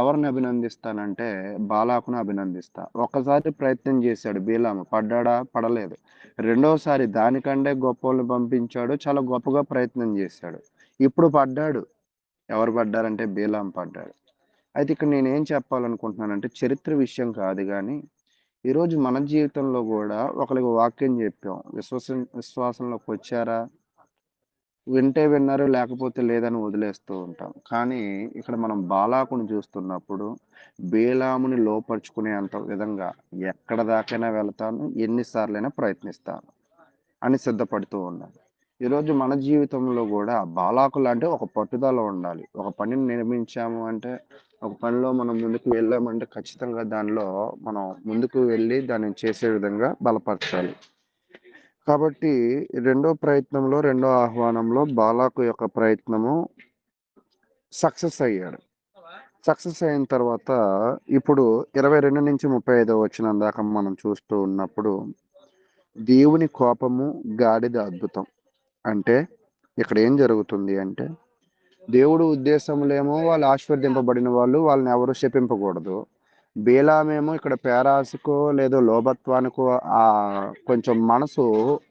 ఎవరిని అభినందిస్తానంటే బాలాకును అభినందిస్తా. ఒక్కసారి ప్రయత్నం చేశాడు బీలాము, పడ్డాడా? పడలేదు. రెండోసారి దానికంటే గొప్పోళ్ళని పంపించాడు, చాలా గొప్పగా ప్రయత్నం చేశాడు. ఇప్పుడు పడ్డాడు. ఎవరు పడ్డారంటే బీలాం పడ్డాడు. అయితే ఇక్కడ నేనేం చెప్పాలనుకుంటున్నానంటే, చరిత్ర విషయం కాదు గానీ, ఈరోజు మన జీవితంలో కూడా ఒకరికి వాక్యం చెప్పాం, విశ్వాసంలోకి వచ్చారా? వింటే విన్నారు, లేకపోతే లేదని వదిలేస్తూ ఉంటాం. కానీ ఇక్కడ మనం బాలాకుని చూస్తున్నప్పుడు బీలాముని లోపరుచుకునే అంత విధంగా ఎక్కడ దాకైనా వెళ్తాను, ఎన్నిసార్లైనా ప్రయత్నిస్తాను అని సిద్ధపడుతూ ఉన్నాను. ఈరోజు మన జీవితంలో కూడా బాలాకు లాంటి ఒక పట్టుదల ఉండాలి. ఒక పనిని నిర్మించాము అంటే, ఒక పనిలో మనం ముందుకు వెళ్ళామంటే ఖచ్చితంగా దానిలో మనం ముందుకు వెళ్ళి దాన్ని చేసే విధంగా బలపరచాలి. కాబట్టి రెండో ఆహ్వానంలో బాలాకు యొక్క ప్రయత్నము సక్సెస్ అయ్యాడు. సక్సెస్ అయిన తర్వాత ఇప్పుడు 22-35 వచనం దాకా మనం చూస్తూ ఉన్నప్పుడు దేవుని కోపము, గాడిద అద్భుతం. అంటే ఇక్కడ ఏం జరుగుతుంది అంటే, దేవుడు ఉద్దేశములేమో వాళ్ళు ఆశీర్వదింపబడిన వాళ్ళు, వాళ్ళని ఎవరు శపింపకూడదు. బీలామేమో ఇక్కడ పేరాశకో లేదో లోభత్వానికో కొంచెం మనసు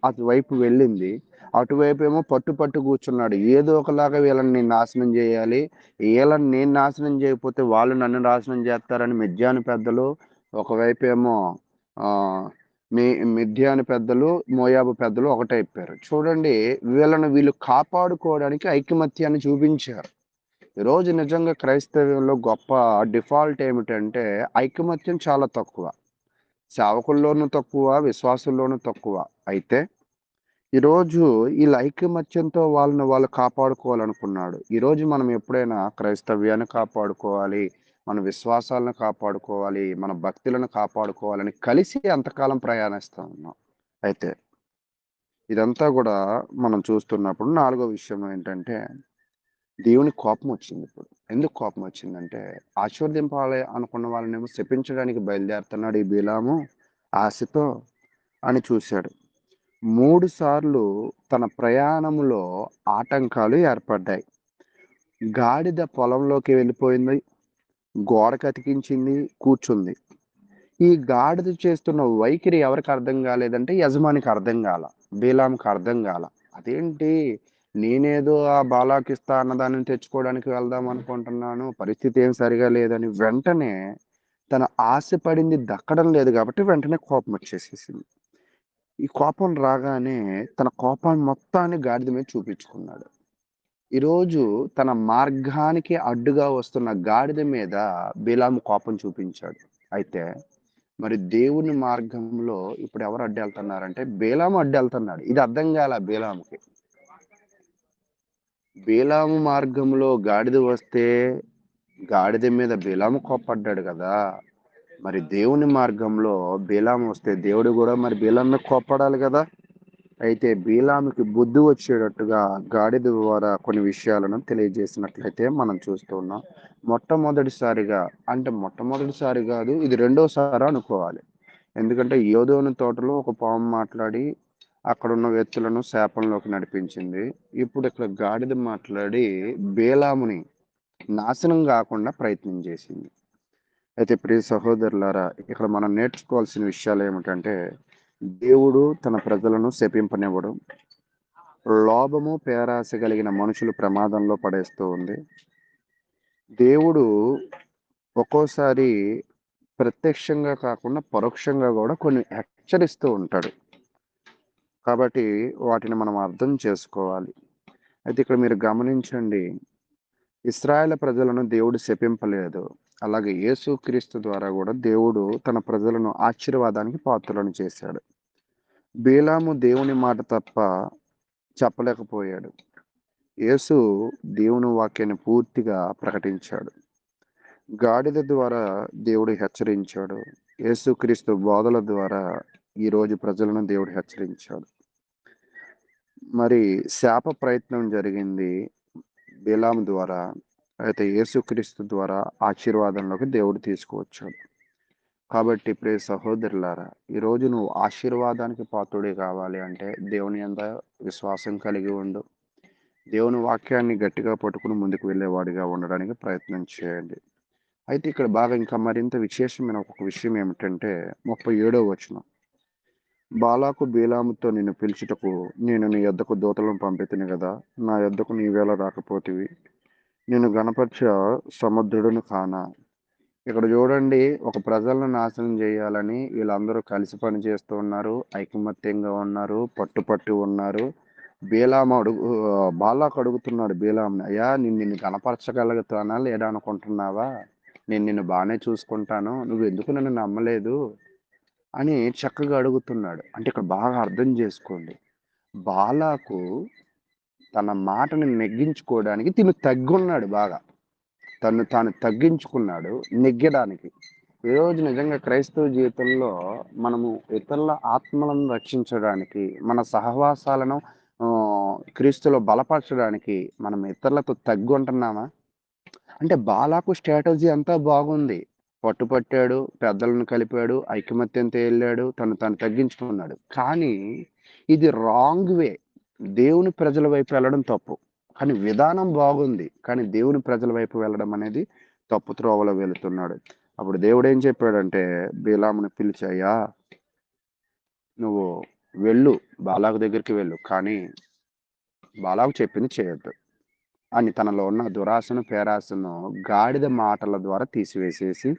అటువైపు వెళ్ళింది. అటువైపు ఏమో పట్టు కూర్చున్నాడు. ఏదో ఒకలాగా వీళ్ళని నేను నాశనం చేయాలి, వీళ్ళని నేను నాశనం చేయకపోతే వాళ్ళు నన్ను నాశనం చేస్తారని మిద్యాను పెద్దలు, ఒకవైపు ఏమో మిద్యాను పెద్దలు, మోయాబు పెద్దలు ఒకటైపోయారు. చూడండి, వీళ్ళు కాపాడుకోవడానికి ఐకమత్యాన్ని చూపించారు. ఈరోజు నిజంగా క్రైస్తవ్యంలో గొప్ప డిఫాల్ట్ ఏమిటంటే ఐకమత్యం చాలా తక్కువ. సేవకుల్లోనూ తక్కువ, విశ్వాసుల్లోనూ తక్కువ. అయితే ఈరోజు వీళ్ళ ఐకమత్యంతో వాళ్ళు కాపాడుకోవాలనుకున్నాడు. ఈరోజు మనం ఎప్పుడైనా క్రైస్తవ్యాన్ని కాపాడుకోవాలి, మన విశ్వాసాలను కాపాడుకోవాలి, మన భక్తులను కాపాడుకోవాలని కలిసి అంతకాలం ప్రయాణిస్తా ఉన్నాం. అయితే ఇదంతా కూడా మనం చూస్తున్నప్పుడు 4వ విషయం ఏంటంటే దేవుని కోపం వచ్చింది. ఇప్పుడు ఎందుకు కోపం వచ్చిందంటే ఆశీర్వదింపాలి అనుకున్న వాళ్ళనేమో శపించడానికి బయలుదేరుతున్నాడు ఈ బిలాము ఆశతో అని చూశాడు. 3 సార్లు తన ప్రయాణంలో ఆటంకాలు ఏర్పడ్డాయి. గాడిద పొలంలోకి వెళ్ళిపోయింది, గోడకు అతికించింది, కూర్చుంది. ఈ గాడిద చేస్తున్న వైఖరి ఎవరికి అర్థం కాలేదంటే యజమానికి అర్థం కాల, బీలాంకి అర్థం కాల. అదేంటి, నేనేదో ఆ బాలాకి ఇస్తా అన్నదాన్ని తెచ్చుకోవడానికి వెళ్దాం అనుకుంటున్నాను, పరిస్థితి ఏం సరిగా లేదని వెంటనే తన ఆశపడింది దక్కడం లేదు కాబట్టి వెంటనే కోపం వచ్చేసేసింది. ఈ కోపం రాగానే తన కోపాన్ని మొత్తాన్ని గాడిద మీద చూపించుకున్నాడు. ఈరోజు తన మార్గానికి అడ్డుగా వస్తున్న గాడిద మీద బిలాము కోపం చూపించాడు. అయితే మరి దేవుని మార్గంలో ఇప్పుడు ఎవరు అడ్డు వెళ్తున్నారంటే బీలాము అడ్డు వెళ్తున్నాడు. ఇది అర్థం కాల బీలాముకి. బీలాము మార్గంలో గాడిద వస్తే గాడిద మీద బీలాము కోప్పడ్డాడు కదా, మరి దేవుని మార్గంలో బీలాము వస్తే దేవుడు కూడా మరి బీలాము మీద కోప్పడాలి కదా. అయితే బీలాముకి బుద్ధి వచ్చేటట్టుగా గాడిద ద్వారా కొన్ని విషయాలను తెలియజేసినట్లయితే మనం చూస్తూ ఉన్నాం. మొట్టమొదటిసారిగా మొట్టమొదటిసారి కాదు, ఇది రెండోసారి అనుకోవాలి. ఎందుకంటే యోధోని తోటలో ఒక పాము మాట్లాడి అక్కడున్న వ్యక్తులను శాపంలోకి నడిపించింది. ఇప్పుడు ఇక్కడ గాడిద మాట్లాడి బేలాముని నాశనం కాకుండా ప్రయత్నం చేసింది. అయితే ప్రియ సహోదరులారా, ఇక్కడ మనం నేర్చుకోవాల్సిన విషయాలు ఏమిటంటే దేవుడు తన ప్రజలను శపింపనివ్వడం, లోభము పేరాశ కలిగిన మనుషులు ప్రమాదంలో పడేస్తూ ఉంది. దేవుడు ఒక్కోసారి ప్రత్యక్షంగా కాకుండా పరోక్షంగా కూడా కొన్ని హెచ్చరిస్తూ ఉంటాడు. కాబట్టి వాటిని మనం అర్థం చేసుకోవాలి. అయితే ఇక్కడ మీరు గమనించండి, ఇశ్రాయేలు ప్రజలను దేవుడు శపింపలేదు. అలాగే యేసుక్రీస్తు ద్వారా కూడా దేవుడు తన ప్రజలను ఆశీర్వాదానికి పాత్రలను చేశాడు. బీలాము దేవుని మాట తప్ప చెప్పలేకపోయాడు. యేసు దేవుని వాక్యాన్ని పూర్తిగా ప్రకటించాడు. గాడిద ద్వారా దేవుడు హెచ్చరించాడు. యేసుక్రీస్తు బోధల ద్వారా ఈరోజు ప్రజలను దేవుడు హెచ్చరించాడు. మరి శాప ప్రయత్నం జరిగింది బిలాము ద్వారా. అయితే యేసుక్రీస్తు ద్వారా ఆశీర్వాదంలోకి దేవుడు తీసుకువచ్చాడు. కాబట్టి ప్రియ సహోదరులారా, ఈరోజు నువ్వు ఆశీర్వాదానికి పాత్రుడే కావాలి అంటే దేవుని యందు విశ్వాసం కలిగి ఉండు. దేవుని వాక్యాన్ని గట్టిగా పట్టుకుని ముందుకు వెళ్ళేవాడిగా ఉండడానికి ప్రయత్నం చేయండి. అయితే ఇక్కడ బాగా ఇంకా మరింత విశేషమైన ఒక విషయం ఏమిటంటే 37వ వచనం, బాలాకు బీలాముతో నిన్ను పిలుచుటకు నేను నీ యొద్దకు దూతలను పంపితిని కదా, నా యొద్దకు నీవేళ రాకపోతివి, నేను గణపరచ సముద్రుడును కానా. ఇక్కడ చూడండి, ఒక ప్రజలను నాశనం చేయాలని వీళ్ళందరూ కలిసి పని చేస్తూ ఉన్నారు, ఐకమత్యంగా ఉన్నారు, పట్టు ఉన్నారు. బాలాకు అడుగుతున్నాడు బీలాంని, అయ్యా నిన్ను కనపరచగలుగుతానా లేదా అనుకుంటున్నావా, నేను నిన్ను బాగానే చూసుకుంటాను, నువ్వు ఎందుకు నన్ను నమ్మలేదు అని చక్కగా అడుగుతున్నాడు. అంటే ఇక్కడ బాగా అర్థం చేసుకోండి, బాలాకు తన మాటను నెగ్గించుకోవడానికి తగ్గున్నాడు, బాగా తాను తగ్గించుకున్నాడు నెగ్గడానికి. ఈరోజు నిజంగా క్రైస్తవ జీవితంలో మనము ఇతరుల ఆత్మలను రక్షించడానికి, మన సహవాసాలను క్రీస్తులో బలపరచడానికి మనం ఇతరులతో తగ్గుంటున్నామా అంటే బాలాకు స్ట్రాటజీ అంతా బాగుంది, పట్టుపట్టాడు, పెద్దలను కలిపాడు, ఐకమత్యంతో వెళ్ళాడు, తను తగ్గించుకున్నాడు. కానీ ఇది రాంగ్ వే. దేవుని ప్రజల వైపు వెళ్ళడం తప్పు. కానీ విధానం బాగుంది, కానీ దేవుని ప్రజల వైపు వెళ్ళడం అనేది తప్పు త్రోవలో వెళుతున్నాడు. అప్పుడు దేవుడు ఏం చెప్పాడంటే బీలాముని పిలిచాయా, నువ్వు వెళ్ళు, బాలాకు దగ్గరికి వెళ్ళు, కానీ బాలాకు చెప్పింది చేయొద్దు అని తనలో ఉన్న దురాశను పేరాశను గాడిద మాటల ద్వారా తీసివేసేసి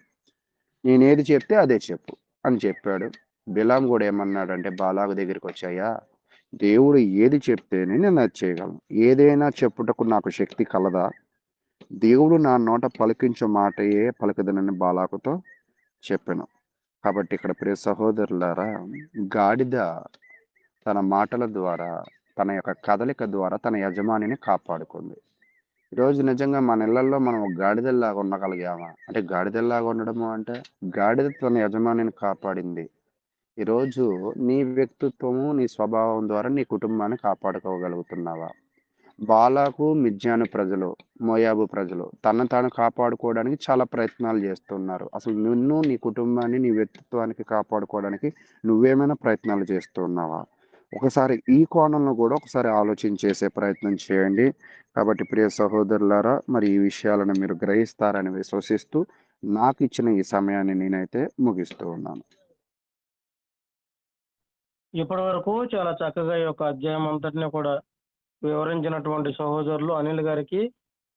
నేనేది చెప్తే అదే చెప్పు అని చెప్పాడు. బిలాం కూడా ఏమన్నాడంటే బాలాకు దగ్గరికి వచ్చాయా, దేవుడు ఏది చెప్తేనే నేను అది చేయగలను, ఏదైనా చెప్పుటకు నాకు శక్తి కలదా, దేవుడు నా నోట పలికించే మాటయే పలకదనని బాలాకుతో చెప్పాను. కాబట్టి ఇక్కడ ప్రియ సహోదరులారా, గాడిద తన మాటల ద్వారా, తన యొక్క కదలిక ద్వారా తన యజమానిని కాపాడుకుంది. ఈరోజు నిజంగా మన ఇళ్లలో మనం ఒక గాడిదల్లాగా ఉండగలిగామా అంటే, గాడిదల్లాగా ఉండడము అంటే గాడిద తన యజమానిని కాపాడింది. ఈరోజు నీ వ్యక్తిత్వము, నీ స్వభావం ద్వారా నీ కుటుంబాన్ని కాపాడుకోగలుగుతున్నావా? బాలాకు, మిద్యాను ప్రజలు, మోయాబు ప్రజలు తనను తాను కాపాడుకోవడానికి చాలా ప్రయత్నాలు చేస్తున్నారు. అసలు నిన్ను, నీ కుటుంబాన్ని, నీ వ్యక్తిత్వానికి కాపాడుకోవడానికి నువ్వేమైనా ప్రయత్నాలు చేస్తున్నావా? ఒకసారి ఈ కోణంలో కూడా ఒకసారి ఆలోచించేసే ప్రయత్నం చేయండి. కాబట్టి ప్రియ సహోదరులారా, మరి ఈ విషయాలను మీరు గ్రహిస్తారని విశ్వసిస్తూ నాకు ఇచ్చిన ఈ సమయాన్ని నేనైతే ముగిస్తూ ఉన్నాను. ఇప్పటి వరకు చాలా చక్కగా ఈ యొక్క అధ్యాయం అంతటిని కూడా వివరించినటువంటి సహోదరులు అనిల్ గారికి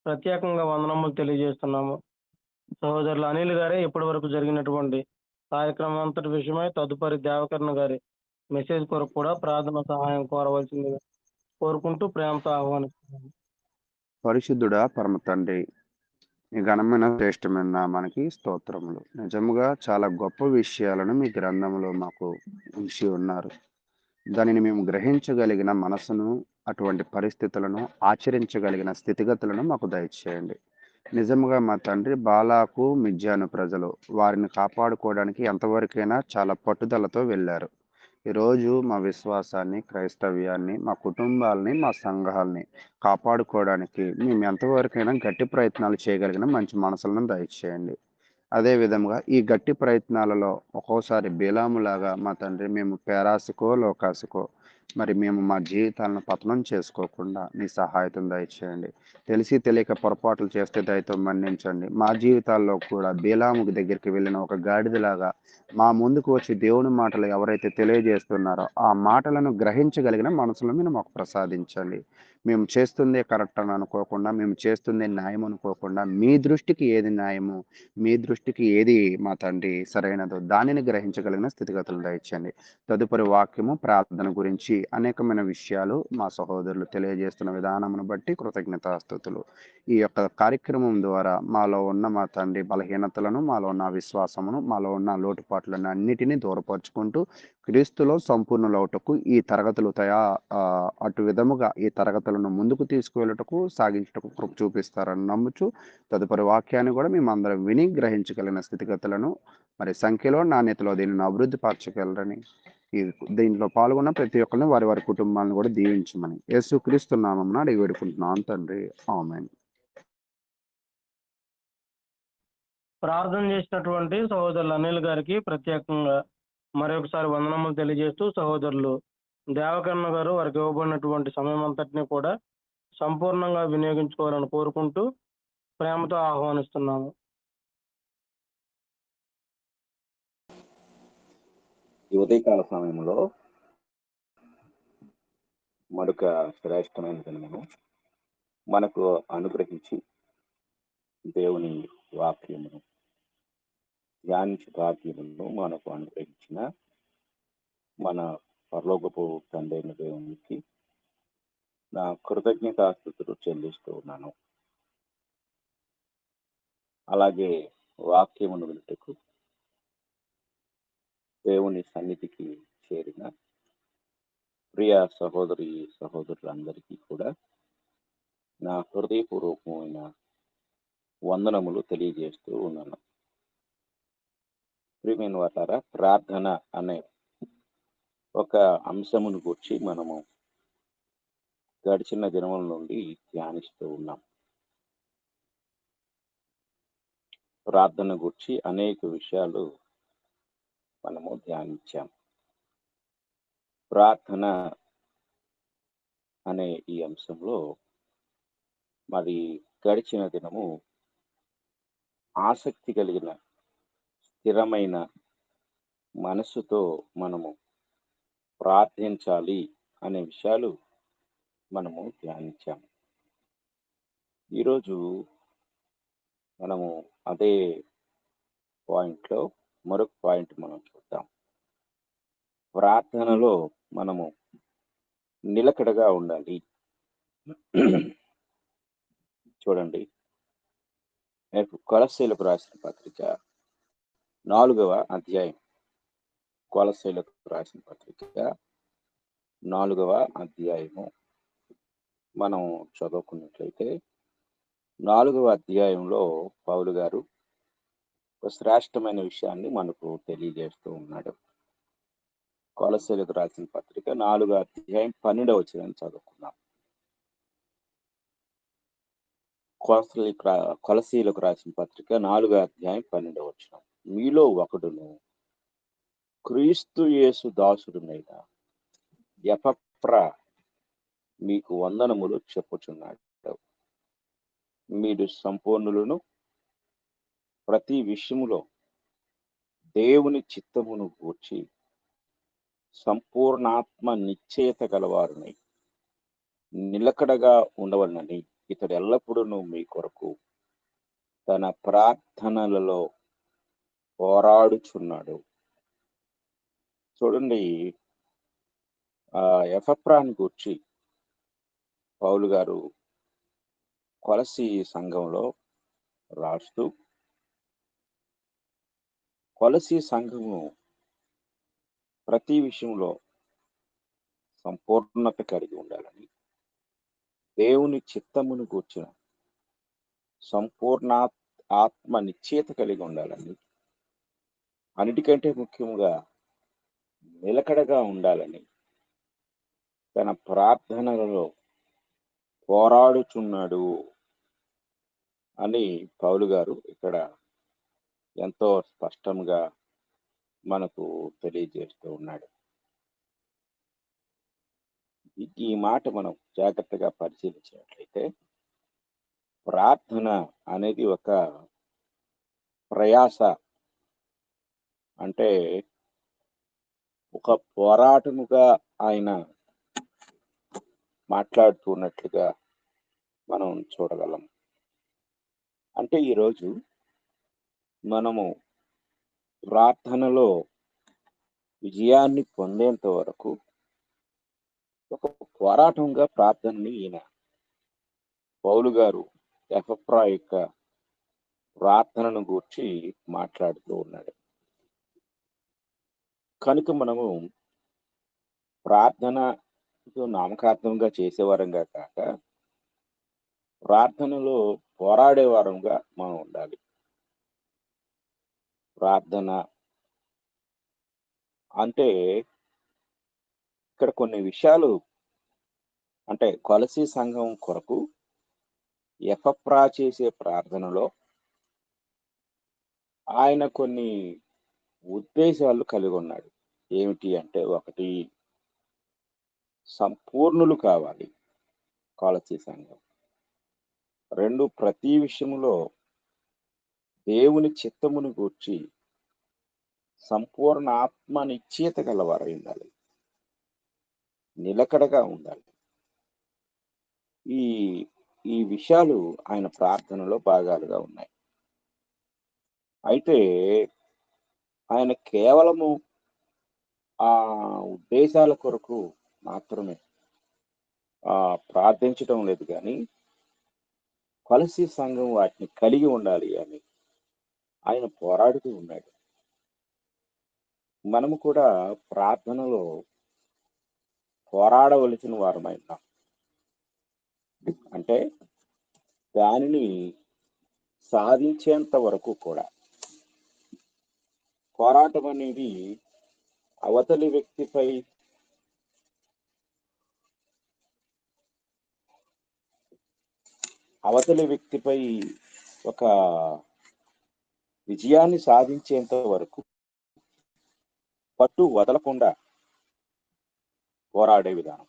ప్రత్యేకంగా వందనములు తెలియజేస్తున్నాము. సహోదరులు అనిల్ గారే ఇప్పటి వరకు జరిగినటువంటి కార్యక్రమం అంతటి విషయమై తదుపరి దేవకర్ణ గారి మెసేజ్ కొరకు కూడా ప్రార్థన సహాయం కోరవలసిందిగా కోరుకుంటూ ప్రేమతో ఆహ్వానిస్తున్నాము. పరిశుద్ధుడా పరమ తండ్రి, ఈ ఘనమైన శ్రేష్టమైన నామానికి స్తోత్రములు. నిజముగా చాలా గొప్ప విషయాలను మీ గ్రంథంలో మాకు ఉంచి ఉన్నారు. దానిని మేము గ్రహించగలిగిన మనసును, అటువంటి పరిస్థితులను ఆచరించగలిగిన స్థితిగతులను మాకు దయచేయండి. నిజముగా మా తండ్రి, బాలాకు, మిద్యాను ప్రజలు వారిని కాపాడుకోవడానికి ఎంతవరకైనా చాలా పట్టుదలతో వెళ్ళారు. ఈరోజు మా విశ్వాసాన్ని, క్రైస్తవ్యాన్ని, మా కుటుంబాలని, మా సంఘాలని కాపాడుకోవడానికి మేము ఎంతవరకైనా గట్టి ప్రయత్నాలు చేయగలిగిన మంచి మనసులను దయచేయండి. అదే విధంగా ఈ గట్టి ప్రయత్నాలలో ఒక్కోసారి బిలాములాగా మా తండ్రి మేము పేరాశకో, లోకాశకో మరి మేము మా జీవితాలను పతనం చేసుకోకుండా నీ సహాయతం దయచేయండి. తెలిసి తెలియక పొరపాట్లు చేస్తే దయతో మన్నించండి. మా జీవితాల్లో కూడా బిలాము దగ్గరికి వెళ్ళిన ఒక గాడిదలాగా మా ముందుకు వచ్చి దేవుని మాటలు ఎవరైతే తెలియజేస్తున్నారో ఆ మాటలను గ్రహించగలిగిన మనసులను మీరు మాకు ప్రసాదించండి. మేము చేస్తుందే కరెక్ట్ అని అనుకోకుండా, మేము చేస్తుందే న్యాయం అనుకోకుండా, మీ దృష్టికి ఏది న్యాయము, మీ దృష్టికి ఏది మా తండ్రి సరైనదో దానిని గ్రహించగలిగిన స్థితిగతులు దయచండి. తదుపరి వాక్యము, ప్రార్థన గురించి అనేకమైన విషయాలు మా సహోదరులు తెలియజేస్తున్న విధానమును బట్టి కృతజ్ఞతాస్తుతులు. ఈ యొక్క కార్యక్రమం ద్వారా మాలో ఉన్న మా తండ్రి బలహీనతలను, మాలో ఉన్న విశ్వాసమును, మాలో ఉన్న లోటుపాట్లను అన్నిటినీ దూరపరుచుకుంటూ క్రీస్తులో సంపూర్ణులవుటకు ఈ తరగతులు అటు విధముగా ఈ తరగతులను ముందుకు తీసుకువెళ్ళటకు, సాగించుటకు కృప చూపిస్తారని నమ్ముచు తదుపరి వాక్యాన్ని కూడా మేమందరం విని గ్రహించగలిగిన స్థితిగతులను, మరి సంఖ్యలో, నాణ్యతలో దీనిని అభివృద్ధి పరచగలరని, దీంట్లో పాల్గొన్న ప్రతి ఒక్కరిని వారి వారి కుటుంబాలను కూడా దీవించమని యేసుక్రీస్తు నామమున అడిగి వేడుకుంటున్నాను తండ్రి, ఆమేన్. ప్రార్థన చేసినటువంటి సహోదరులు అనిల్ గారికి ప్రత్యేకంగా మరొకసారి వందనములు తెలియజేస్తూ, సహోదరులు దేవకర్ణ గారు వారికి ఇవ్వబడినటువంటి సమయం అంతటిని కూడా సంపూర్ణంగా వినియోగించుకోవాలని కోరుకుంటూ ప్రేమతో ఆహ్వానిస్తున్నాము. ఈ ఉదయకాల సమయంలో మరొక శ్రేష్టమైన దినమును మనకు అనుగ్రహించి దేవుని వాక్యమును ధ్యానించి భాగ్యమును మనకు అనుగ్రహించిన మన పరలోకపు తండ్రి అయిన దేవునికి నా కృతజ్ఞతాస్తుతులు చెల్లిస్తూ ఉన్నాను. అలాగే వాక్యమును వినుటకు దేవుని సన్నిధికి చేరిన ప్రియ సహోదరి సహోదరులందరికీ కూడా నా హృదయపూర్వకమైన వందనములు తెలియజేస్తూ ఉన్నాను. ప్రియమైన వాటారా, ప్రార్థన అనే ఒక అంశమును గురించి మనము గడిచిన దినముల నుండి ధ్యానిస్తూ ఉన్నాం. ప్రార్థన గురించి అనేక విషయాలు మనము ధ్యానించాం. ప్రార్థన అనే ఈ అంశంలో మరి గడిచిన దినము ఆసక్తి కలిగిన స్థిరమైన మనసుతో మనము ప్రార్థించాలి అనే విషయాలు మనము ధ్యానించాము. ఈరోజు మనము అదే పాయింట్లో మరొక పాయింట్ మనం చూద్దాం. ప్రార్థనలో మనము నిలకడగా ఉండాలి. చూడండి, కొలస్సీలకు రాసిన పత్రిక 4వ అధ్యాయం. కొలస్సీలకు రాసిన పత్రిక 4వ అధ్యాయము మనం చదువుకున్నట్లయితే 4వ అధ్యాయంలో పౌలు గారు ఒక శ్రేష్టమైన విషయాన్ని మనకు తెలియజేస్తూ ఉన్నాడు. కొలస్సీలకు రాసిన పత్రిక 4వ అధ్యాయం 12వ వచనాన్ని చదువుకుందాం. కొలస్సీలకు రాసిన పత్రిక 4వ అధ్యాయం 12వ వచనం. మీలో ఒకడును క్రీస్తు యేసు దాసుడునైన ఎపఫ్రా మీకు వందనములు చెప్పుచున్నాడు. మీరు సంపూర్ణులను, ప్రతి విషయములో దేవుని చిత్తమును గూర్చి సంపూర్ణాత్మ నిశ్చయత గలవారునై నిలకడగా ఉండవలనని ఇతడు ఎల్లప్పుడూ మీ కొరకు తన ప్రార్థనలలో పోరాడుచున్నాడు. చూడండి, ఎపఫ్రాని గూర్చి పౌలు గారు కొలస్సీ సంఘంలో రాస్తూ, కొలస్సీ సంఘము ప్రతి విషయంలో సంపూర్ణత కలిగి ఉండాలని, దేవుని చిత్తమును గూర్చిన సంపూర్ణ ఆత్మ నిశ్చయత కలిగి ఉండాలని, అన్నిటికంటే ముఖ్యంగా నిలకడగా ఉండాలని తన ప్రార్థనలలో పోరాడుచున్నాడు అని పౌలు గారు ఇక్కడ ఎంతో స్పష్టంగా మనకు తెలియజేస్తూ ఉన్నాడు. ఈ మాట మనం జాగ్రత్తగా పరిశీలించినట్లయితే, ప్రార్థన అనేది ఒక ప్రయాస, అంటే ఒక పోరాటముగా ఆయన మాట్లాడుతున్నట్లుగా మనం చూడగలం. అంటే ఈరోజు మనము ప్రార్థనలో విజయాన్ని పొందేంత వరకు ఒక పోరాటంగా ప్రార్థనని ఈయన పౌలు గారు ఎపఫ్రా యొక్క ప్రార్థనను గూర్చి మాట్లాడుతూ ఉన్నాడు. కనుక మనము ప్రార్థన నామకార్థంగా చేసేవారంగా కాక ప్రార్థనలో పోరాడేవారంగా మనం ఉండాలి. ప్రార్థన అంటే ఇక్కడ కొన్ని విషయాలు, అంటే కొలసీ సంఘం కొరకు ఎపఫ్రా చేసే ప్రార్థనలో ఆయన కొన్ని ఉద్దేశాలు కలిగి ఉన్నాడు. ఏమిటి అంటే, ఒకటి, సంపూర్ణులు కావాలి కొలసీ సంఘం. 2, ప్రతి విషయంలో దేవుని చిత్తమును గూర్చి సంపూర్ణ ఆత్మ నిశ్చయత గలవారై ఉండాలి, నిలకడగా ఉండాలి. ఈ విషయాలు ఆయన ప్రార్థనలో భాగాలుగా ఉన్నాయి. అయితే ఆయన కేవలము ఆ ఉద్దేశాల కొరకు మాత్రమే ప్రార్థించడం లేదు, కానీ కొలసీ సంఘం వాటిని కలిగి ఉండాలి అని ఆయన పోరాడుతూ ఉన్నాడు. మనము కూడా ప్రార్థనలో పోరాడవలసిన వారమై ఉన్నాం. అంటే దానిని సాధించేంత వరకు కూడా పోరాటం అనేది అవతలి వ్యక్తిపై ఒక విజయాన్ని సాధించేంత వరకు పట్టు వదలకుండా పోరాడే విధానం.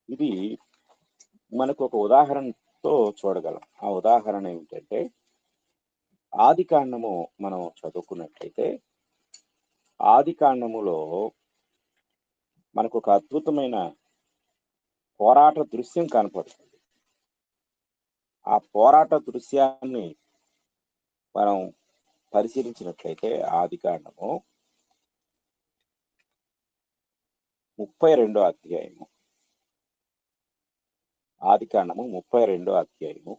ఇది మనకు ఒక ఉదాహరణతో చూడగలం. ఆ ఉదాహరణ ఏమిటంటే, ఆదికాండము మనం చదువుకున్నట్లయితే, ఆదికాండములో మనకు ఒక అద్భుతమైన పోరాట దృశ్యం కనపడుతుంది. ఆ పోరాట దృశ్యాన్ని మనం పరిశీలించినట్లయితే, ఆదికాండము 32 అధ్యాయము, ఆదికాండము 32 అధ్యాయము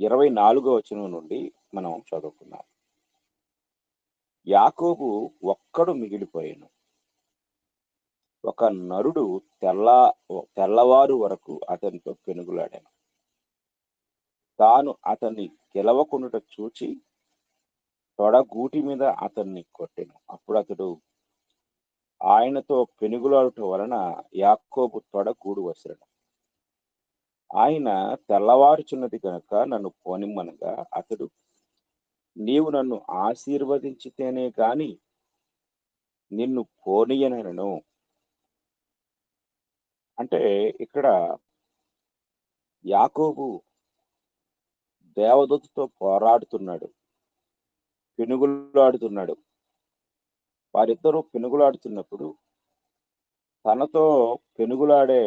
24 వచనం నుండి మనం చదువుకున్నాం. యాకోబు ఒక్కడు మిగిలిపోయాను. ఒక నరుడు తెల్లవారు వరకు అతనితో పెనుగులాడాను. తాను అతన్ని గెలవకుండుట చూచి తొడగూటి మీద అతన్ని కొట్టెను. అప్పుడు అతడు ఆయనతో పెనుగులాడుట వలన యాకోబు తొడగూడు వసెను. ఆయన తెల్లవారుచున్నది కనుక నన్ను పోనిమ్మనగా అతడు, నీవు నన్ను ఆశీర్వదించితేనే గాని నిన్ను పోనీయనను. అంటే ఇక్కడ యాకోబు దేవదూతతో పోరాడుతున్నాడు, పెనుగులాడుతున్నాడు. వారిద్దరూ పెనుగులాడుతున్నప్పుడు తనతో పెనుగులాడే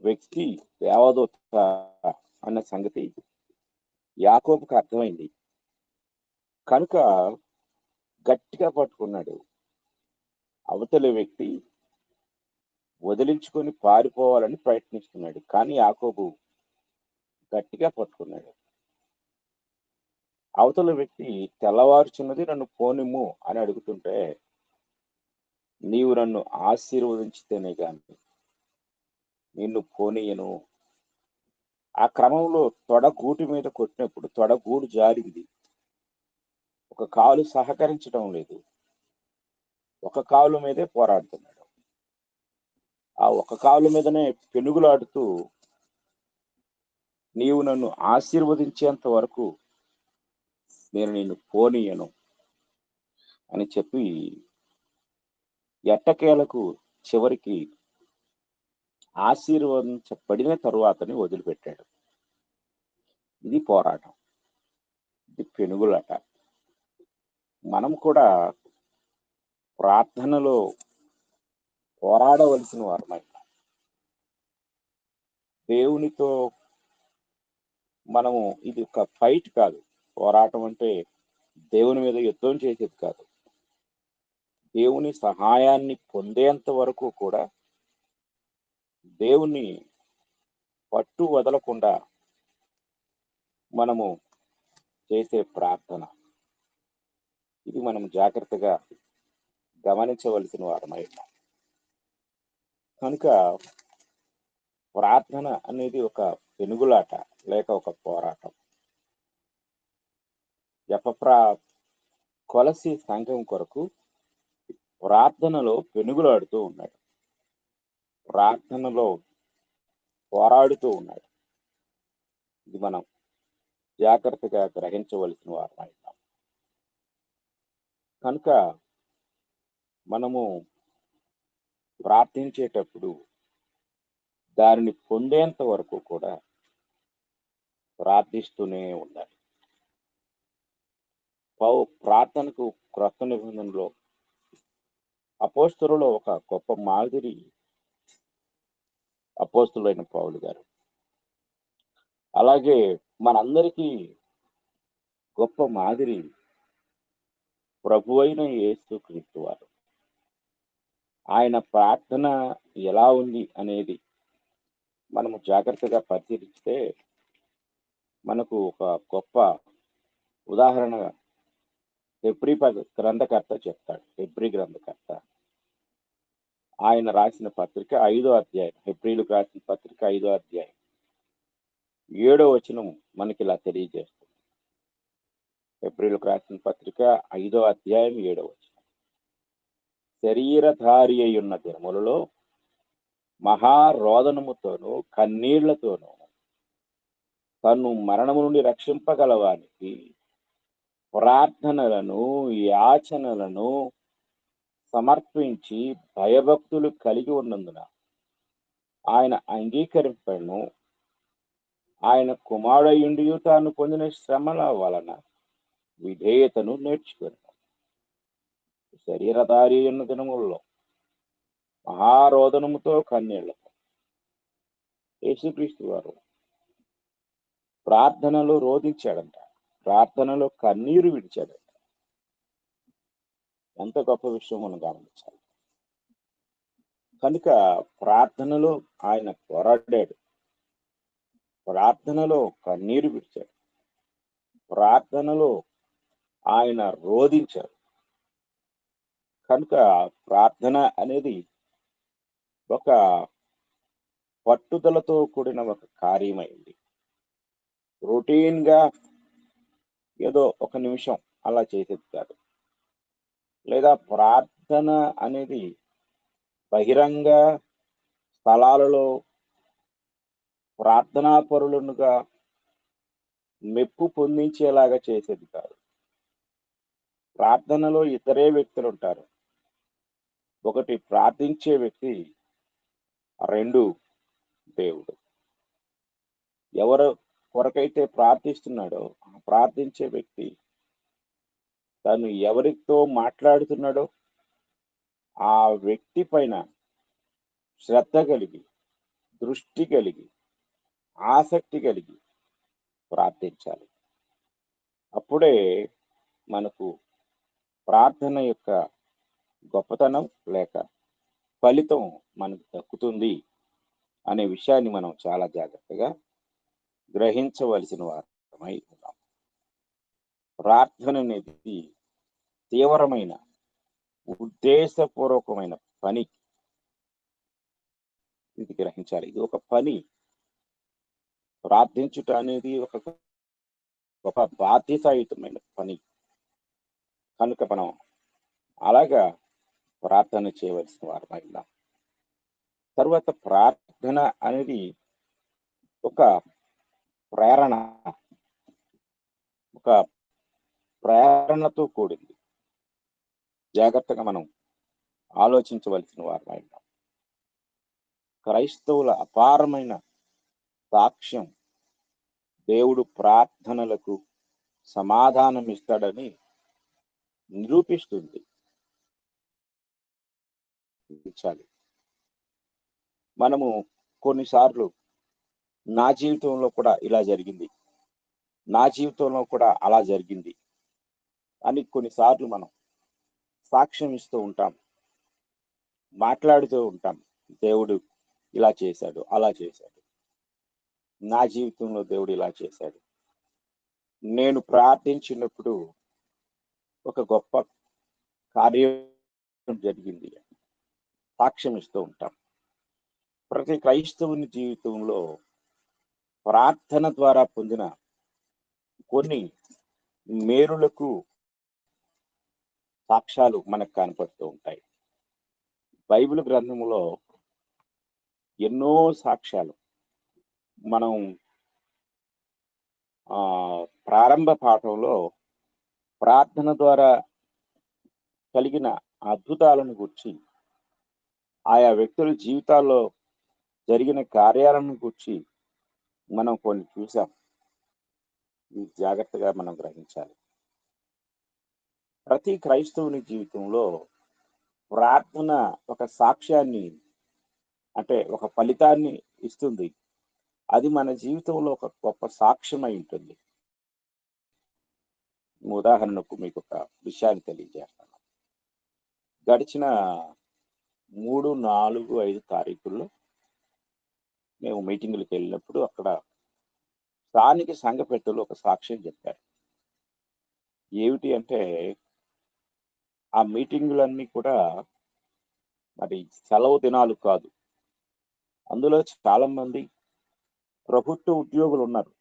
వ్యక్తి దేవదూత అన్న సంగతి యాకోబుకు అర్థమైంది కనుక గట్టిగా పట్టుకున్నాడు. అవతలి వ్యక్తి వదిలించుకొని పారిపోవాలని ప్రయత్నిస్తున్నాడు, కానీ యాకోబు గట్టిగా పట్టుకున్నాడు. అవతల వ్యక్తి తెల్లవారుచున్నది, నన్ను పోనిమ్ము అని అడుగుతుంటే, నీవు నన్ను ఆశీర్వదించితేనే కానీ నిన్ను పోనీయను. ఆ క్రమంలో తొడగూటి మీద కొట్టినప్పుడు తొడగూడు జారింది. ఒక కాలు సహకరించడం లేదు, ఒక కాలు మీదే పోరాడుతున్నాడు. ఆ ఒక కాలు మీదనే పెనుగులాడుతూ, నీవు నన్ను ఆశీర్వదించేంత వరకు నేను నిన్ను పోనీయను అని చెప్పి ఎట్టకేలకు చివరికి ఆశీర్వదించబడిన తరువాతని వదిలిపెట్టాడు. ఇది పోరాటం, ఇది పెనుగులాట. మనం కూడా ప్రార్థనలో పోరాడవలసిన వారమై దేవునితో మనము, ఇది ఒక ఫైట్ కాదు. పోరాటం అంటే దేవుని మీద యుద్ధం చేసేది కాదు. దేవుని సహాయాన్ని పొందేంత వరకు కూడా దేవుని పట్టు వదలకుండా మనము చేసే ప్రార్థన, ఇది మనం జాగ్రత్తగా గమనించవలసిన వారమై ఉన్నాం. కనుక ప్రార్థన అనేది ఒక పెనుగులాట లేక ఒక పోరాటం. కొలసి సంఘం కొరకు ప్రార్థనలో పెనుగులాడుతూ ఉన్నాడు, ప్రార్థనలో పోరాడుతూ ఉన్నాడు. ఇది మనం జాగ్రత్తగా గ్రహించవలసిన వారమై ఉన్నాం. కనుక మనము ప్రార్థించేటప్పుడు దానిని పొందేంత వరకు కూడా ప్రార్థిస్తూనే ఉండాలి. ప్రార్థనకు క్రొత్త నిబంధనలో అపోస్తలులో ఒక గొప్ప మాదిరి అపోస్తలుడైన పౌలు గారు. అలాగే మనందరికీ గొప్ప మాదిరి ప్రభువైన యేసుక్రీస్తు వారు. ఆయన ప్రార్థన ఎలా ఉంది అనేది మనము జాగ్రత్తగా పరిశీలిస్తే మనకు ఒక గొప్ప ఉదాహరణ హెబ్రీ గ్రంథకర్త చెప్తాడు. హెబ్రీ గ్రంథకర్త ఆయన రాసిన పత్రిక 5వ అధ్యాయం, హెబ్రీలకు రాసిన పత్రిక 5వ అధ్యాయం 7వ వచనం మనకి ఇలా తెలియజేస్తుంది. హెబ్రీలకు రాసిన పత్రిక 5వ అధ్యాయం 7వ వచనం, శరీరధారి అయి ఉన్న దినములలో మహారోదనముతోనూ కన్నీళ్లతోనూ తన్ను మరణము నుండి రక్షింపగలవానికి ప్రార్థనలను యాచనలను సమర్పించి భయభక్తులు కలిగి ఉన్నందున ఆయన అంగీకరింపను. ఆయన కుమారుడయుండి తాను పొందిన శ్రమల వలన విధేయతను నేర్చుకున్నాను. శరీరధారి ఉన్న దినములలో మహారోదనముతో కన్నీళ్లతో యేసుక్రీస్తు వారు ప్రార్థనలో రోధించాడంట, ప్రార్థనలో కన్నీరు విడిచాడంట. ఎంత గొప్ప విషయం మనం గమనించాలి. కనుక ప్రార్థనలో ఆయన పోరాడాడు, ప్రార్థనలో కన్నీరు విడిచాడు, ప్రార్థనలో ఆయన రోధించాడు. కనుక ప్రార్థన అనేది ఒక పట్టుదలతో కూడిన ఒక కార్యమైంది. రొటీన్ గా ఏదో ఒక నిమిషం అలా చేసేది కాదు. లేదా ప్రార్థన అనేది బహిరంగ స్థలాలలో ప్రార్థనా పరులనుగా మెప్పు పొందించేలాగా చేసేది కాదు. ప్రార్థనలో ఇద్దరే వ్యక్తులు ఉంటారు. ఒకటి ప్రార్థించే వ్యక్తి, రెండు దేవుడు. ఎవరు కొరకైతే ప్రార్థిస్తున్నాడో ఆ ప్రార్థించే వ్యక్తి తను ఎవరితో మాట్లాడుతున్నాడో ఆ వ్యక్తి పైన శ్రద్ధ కలిగి, దృష్టి కలిగి, ఆసక్తి కలిగి ప్రార్థించాలి. అప్పుడే మనకు ప్రార్థన యొక్క గొప్పతనం లేక ఫలితం మనకు దక్కుతుంది అనే విషయాన్ని మనం చాలా జాగ్రత్తగా గ్రహించవలసిన వారమై ఉన్నాం. ప్రార్థన అనేది తీవ్రమైన ఉద్దేశపూర్వకమైన పని. ఇది గ్రహించాలి. ఇది ఒక పని. ప్రార్థించుట అనేది ఒక బాధ్యతాయుతమైన పని. కనుక మనం అలాగా ప్రార్థన చేయవలసిన వారమై ఉన్నాం. తర్వాత ప్రార్థన అనేది ఒక ప్రేరణ, ఒక ప్రేరణతో కూడింది. జాగ్రత్తగా మనం ఆలోచించవలసిన వారమై ఉన్నాం. క్రైస్తవుల అపారమైన సాక్ష్యం దేవుడు ప్రార్థనలకు సమాధానం ఇస్తాడని నిరూపిస్తుంది. మనము కొన్నిసార్లు నా జీవితంలో కూడా ఇలా జరిగింది, నా జీవితంలో కూడా అలా జరిగింది అని కొన్నిసార్లు మనం సాక్ష్యం ఇస్తూ ఉంటాం, మాట్లాడుతూ ఉంటాం. దేవుడు ఇలా చేశాడు, అలా చేశాడు, నా జీవితంలో దేవుడు ఇలా చేశాడు, నేను ప్రార్థించినప్పుడు ఒక గొప్ప కార్యం జరిగింది, సాక్ష్యం ఇస్తూ ఉంటాం. ప్రతి క్రైస్తవుని జీవితంలో ప్రార్థన ద్వారా పొందిన కొన్ని మేలులకు సాక్ష్యాలు మనకు కనపడుతూ ఉంటాయి. బైబిల్ గ్రంథంలో ఎన్నో సాక్ష్యాలు మనం ప్రారంభ పాఠంలో ప్రార్థన ద్వారా కలిగిన అద్భుతాలను గురించి, ఆయా వ్యక్తుల జీవితాల్లో జరిగిన కార్యాలను గురించి మనం కొన్ని చూసాం. ఇది జాగ్రత్తగా మనం గ్రహించాలి. ప్రతి క్రైస్తవుని జీవితంలో ప్రార్థన ఒక సాక్ష్యాన్ని, అంటే ఒక ఫలితాన్ని ఇస్తుంది. అది మన జీవితంలో ఒక గొప్ప సాక్ష్యమై ఉంటుంది. ఉదాహరణకు మీకు ఒక విషయాన్ని తెలియజేస్తాను. గడిచిన 3, 4, 5 తారీఖుల్లో మేము మీటింగులకు వెళ్ళినప్పుడు అక్కడ స్థానిక సంఘ పెద్దలు ఒక సాక్ష్యం చెప్పారు. ఏమిటి అంటే, ఆ మీటింగులన్నీ కూడా మరి సెలవు దినాలు కాదు. అందులో చాలా మంది ప్రభుత్వ ఉద్యోగులు ఉన్నారు.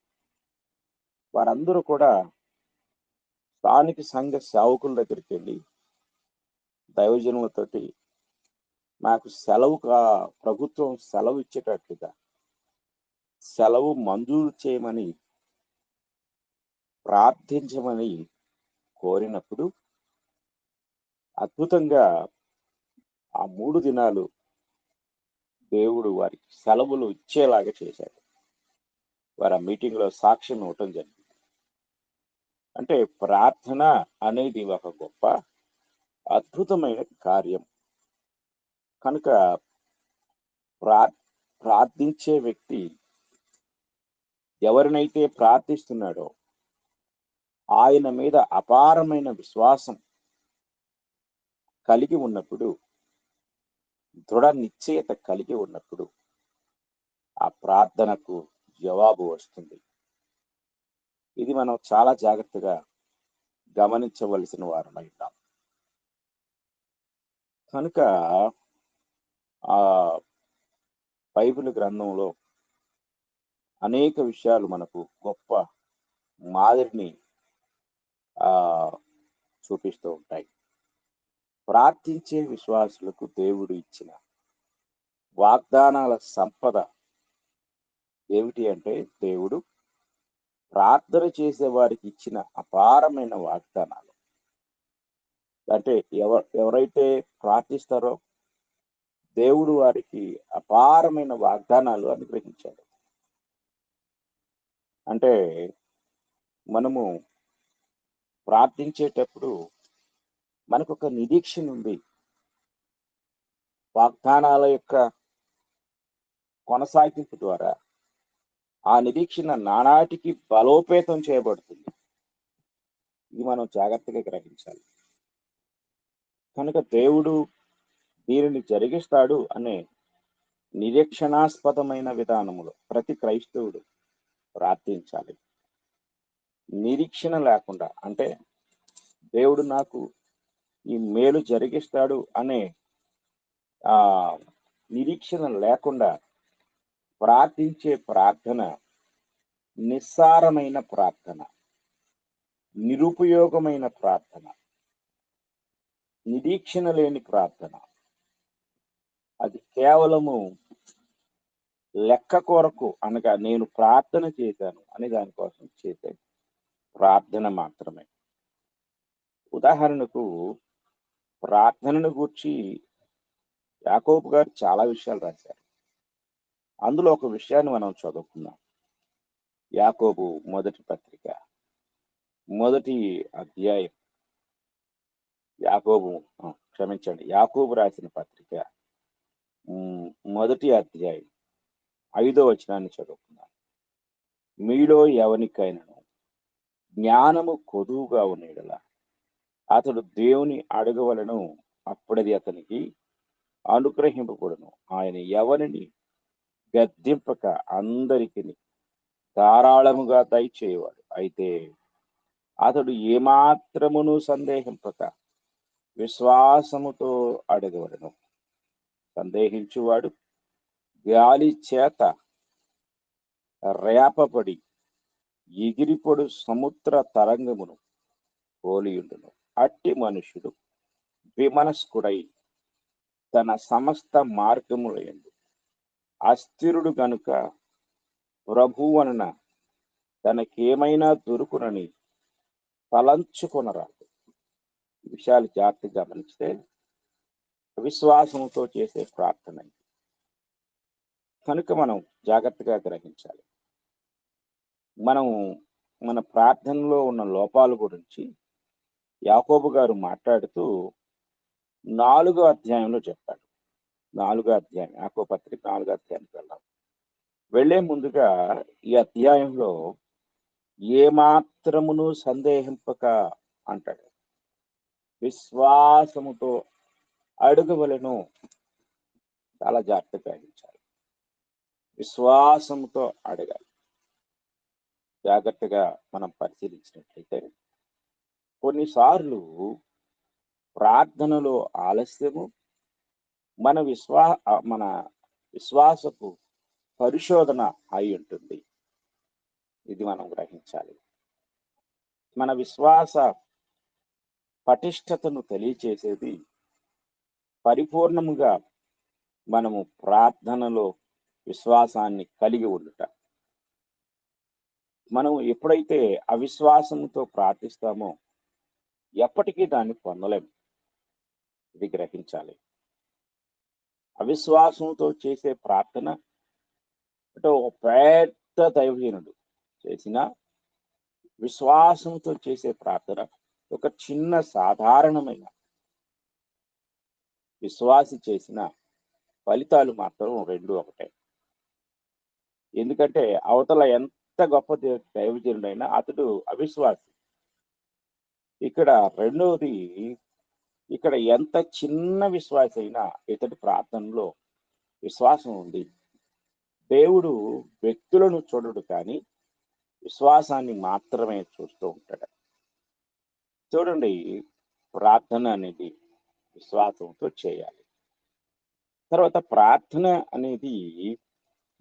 వారందరూ కూడా స్థానిక సంఘ సేవకుల దగ్గరికి వెళ్ళి దైవజనులతోటి నాకు ప్రభుత్వం సెలవు ఇచ్చేటట్లుగా సెలవు మంజూరు చేయమని ప్రార్థించమని కోరినప్పుడు అద్భుతంగా ఆ 3 దినాలు దేవుడు వారికి సెలవులు ఇచ్చేలాగా చేశాడు. వారు ఆ మీటింగ్ లో సాక్ష్యం ఇవ్వటం జరిగింది. అంటే ప్రార్థన అనేది ఒక గొప్ప అద్భుతమైన కార్యం. కనుక ప్రార్థించే వ్యక్తి ఎవరినైతే ప్రార్థిస్తున్నాడో ఆయన మీద అపారమైన విశ్వాసం కలిగి ఉన్నప్పుడు దృఢ నిశ్చయత కలిగి ఉన్నప్పుడు ఆ ప్రార్థనకు జవాబు వస్తుంది. ఇది మనం చాలా జాగ్రత్తగా గమనించవలసిన వారమై ఉన్నాం. కనుక ఆ బైబిల్ గ్రంథంలో అనేక విషయాలు మనకు గొప్ప మాదిరిని ఆ చూపిస్తూ ఉంటాయి. ప్రార్థించే విశ్వాసులకు దేవుడు ఇచ్చిన వాగ్దానాల సంపద ఏమిటి అంటే, దేవుడు ప్రార్థన చేసే వారికి ఇచ్చిన అపారమైన వాగ్దానాలు. అంటే ఎవరైతే ప్రార్థిస్తారో దేవుడు వారికి అపారమైన వాగ్దానాలు అనుగ్రహించాడు. అంటే మనము ప్రార్థించేటప్పుడు మనకు ఒక నిరీక్షణ ఉంది. వాగ్దానాల యొక్క కొనసాగింపు ద్వారా ఆ నిరీక్షణ నానాటికి బలోపేతం చేయబడుతుంది. ఇది మనం జాగ్రత్తగా గ్రహించాలి. కనుక దేవుడు దీనిని జరిగిస్తాడు అనే నిరీక్షణాస్పదమైన విధానములో ప్రతి క్రైస్తవుడు ప్రార్థించాలి. నిరీక్షణ లేకుండా, అంటే దేవుడు నాకు ఈ మేలు జరిగిస్తాడు అనే నిరీక్షణ లేకుండా ప్రార్థించే ప్రార్థన నిస్సారమైన ప్రార్థన, నిరుపయోగమైన ప్రార్థన, నిరీక్షణ లేని ప్రార్థన. అది కేవలము లెక్క కొరకు, అనగా నేను ప్రార్థన చేశాను అనే దానికోసం చేసే ప్రార్థన మాత్రమే. ఉదాహరణకు ప్రార్థనను గూర్చి యాకోబు గారు చాలా విషయాలు రాశారు. అందులో ఒక విషయాన్ని మనం చదువుకుందాం. యాకోబు మొదటి పత్రిక 1వ అధ్యాయం, యాకోబు రాసిన పత్రిక 1వ అధ్యాయం 5వ వచనాన్ని చదువుకుందాం. మీలో ఎవనికైనాను జ్ఞానము కొదువుగా ఉన్నయెడల అతడు దేవుని అడగవలెను, అప్పుడది అతనికి అనుగ్రహింపబడును. ఆయన ఎవరిని గద్దింపక అందరికి ధారాళముగా దయచేయవాడు. అయితే అతడు ఏమాత్రమును సందేహింపక విశ్వాసముతో అడగవలెను. సందేహించువాడు గాలి చేత రేపబడి ఎగిరిపడు సముద్ర తరంగమును పోలియుండును. అట్టి మనుషుడు విమనస్కుడై తన సమస్త మార్గములందు అస్థిరుడు గనుక ప్రభువలన తనకేమైనా దొరుకునని తలంచుకొనరాదు. ఈ విషయాలు జాగ్రత్తగా గమనిస్తే విశ్వాసంతో చేసే ప్రార్థన. కనుక మనం జాగ్రత్తగా గ్రహించాలి. మనం మన ప్రార్థనలో ఉన్న లోపాల గురించి యాకోబు గారు మాట్లాడుతూ 4వ అధ్యాయంలో చెప్పాడు. 4వ అధ్యాయం, యాకోబు పత్రిక 4వ అధ్యాయానికి వెళ్దాం. వెళ్లే ముందుగా ఈ అధ్యాయంలో ఏమాత్రమును సందేహింపక అంటాడు. విశ్వాసముతో అడగవలెను. చాలా జాగ్రత్తగా గ్రహించాలి. విశ్వాసముతో అడగాలి. జాగ్రత్తగా మనం పరిశీలించినట్లయితే కొన్నిసార్లు ప్రార్థనలో ఆలస్యము మన విశ్వాసపు పరిశోధన అయి ఉంటుంది. ఇది మనం గ్రహించాలి. మన విశ్వాస పటిష్టతను తెలియచేసేది పరిపూర్ణముగా మనము ప్రార్థనలో విశ్వాసాన్ని కలిగి ఉండుట. మనం ఎప్పుడైతే అవిశ్వాసంతో ప్రార్థిస్తామో ఎప్పటికీ దాన్ని పొందలేము. ఇది గ్రహించాలి. అవిశ్వాసంతో చేసే ప్రార్థన అంటే ఒక పెద్ద దైవజనుడు చేసిన, విశ్వాసంతో చేసే ప్రార్థన ఒక చిన్న సాధారణమైన విశ్వాసి చేసిన ఫలితాలు మాత్రం రెండు ఒకటే. ఎందుకంటే అవతల ఎంత గొప్ప దైవజనుడైనా అతడు అవిశ్వాసి. ఇక్కడ రెండవది ఇక్కడ ఎంత చిన్న విశ్వాస అయినా ఇతడి ప్రార్థనలో విశ్వాసం ఉంది. దేవుడు వ్యక్తులను చూడడు, కానీ విశ్వాసాన్ని మాత్రమే చూస్తూ ఉంటాడు. చూడండి, ప్రార్థన అనేది విశ్వాసంతో చేయాలి. తర్వాత ప్రార్థన అనేది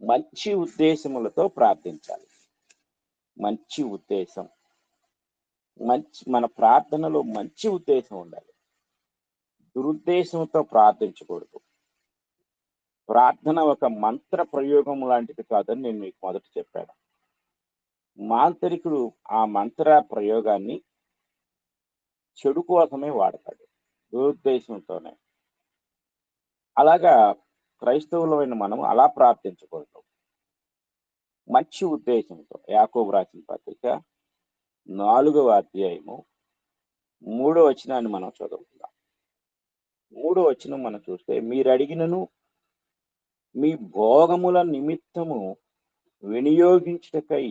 మంచి ఉద్దేశములతో ప్రార్థించాలి. మంచి ఉద్దేశం, మన ప్రార్థనలో మంచి ఉద్దేశం ఉండాలి. దురుద్దేశంతో ప్రార్థించకూడదు. ప్రార్థన ఒక మంత్ర ప్రయోగం లాంటిది కాదని నేను మీకు మొదట చెప్పాను. మాంత్రికుడు ఆ మంత్ర ప్రయోగాన్ని చెడు కోసమే వాడతాడు, దురుద్దేశంతోనే. అలాగా క్రైస్తవులమైన మనం అలా ప్రార్థించకూడదు. మంచి ఉద్దేశంతో. యాకోబు రాసిన పత్రిక 4వ అధ్యాయము 3వ వచనాన్ని మనం చదువుకుందాం. 3వ వచనం మనం చూస్తే, మీరు అడిగినను మీ భోగముల నిమిత్తము వినియోగించుటకై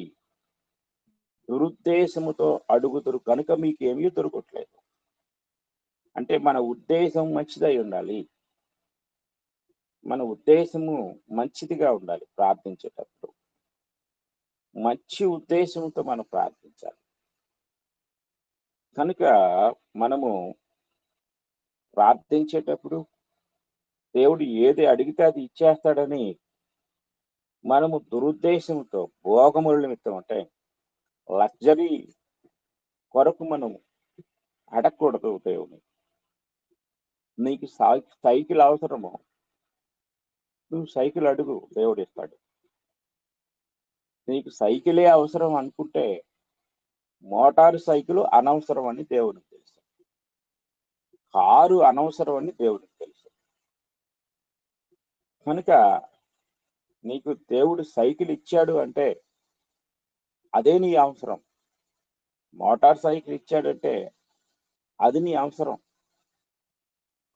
దురుద్దేశముతో అడుగుదురు కనుక మీకేమీ దొరకట్లేదు. అంటే మన ఉద్దేశం మంచిదై ఉండాలి. మన ఉద్దేశము మంచిదిగా ఉండాలి. ప్రార్థించేటప్పుడు మంచి ఉద్దేశంతో మనం ప్రార్థించాలి. కనుక మనము ప్రార్థించేటప్పుడు దేవుడు ఏది అడిగితే అది ఇచ్చేస్తాడని మనము దురుద్దేశంతో, భోగముల నిమిత్తం, అంటే లగ్జరీ కొరకు మనం అడగకూడదు దేవుని. నీకు సైకిల్ అవసరము, నువ్వు సైకిల్ అడుగు, దేవుడు ఇస్తాడు. నీకు సైకిలే అవసరం అనుకుంటే మోటారు సైకిల్ అనవసరం అని దేవుడికి తెలుసు. కారు అనవసరం అని దేవుడికి తెలుసు. కనుక నీకు దేవుడు సైకిల్ ఇచ్చాడు అంటే అదే నీ అవసరం. మోటార్ సైకిల్ ఇచ్చాడంటే అది నీ అవసరం.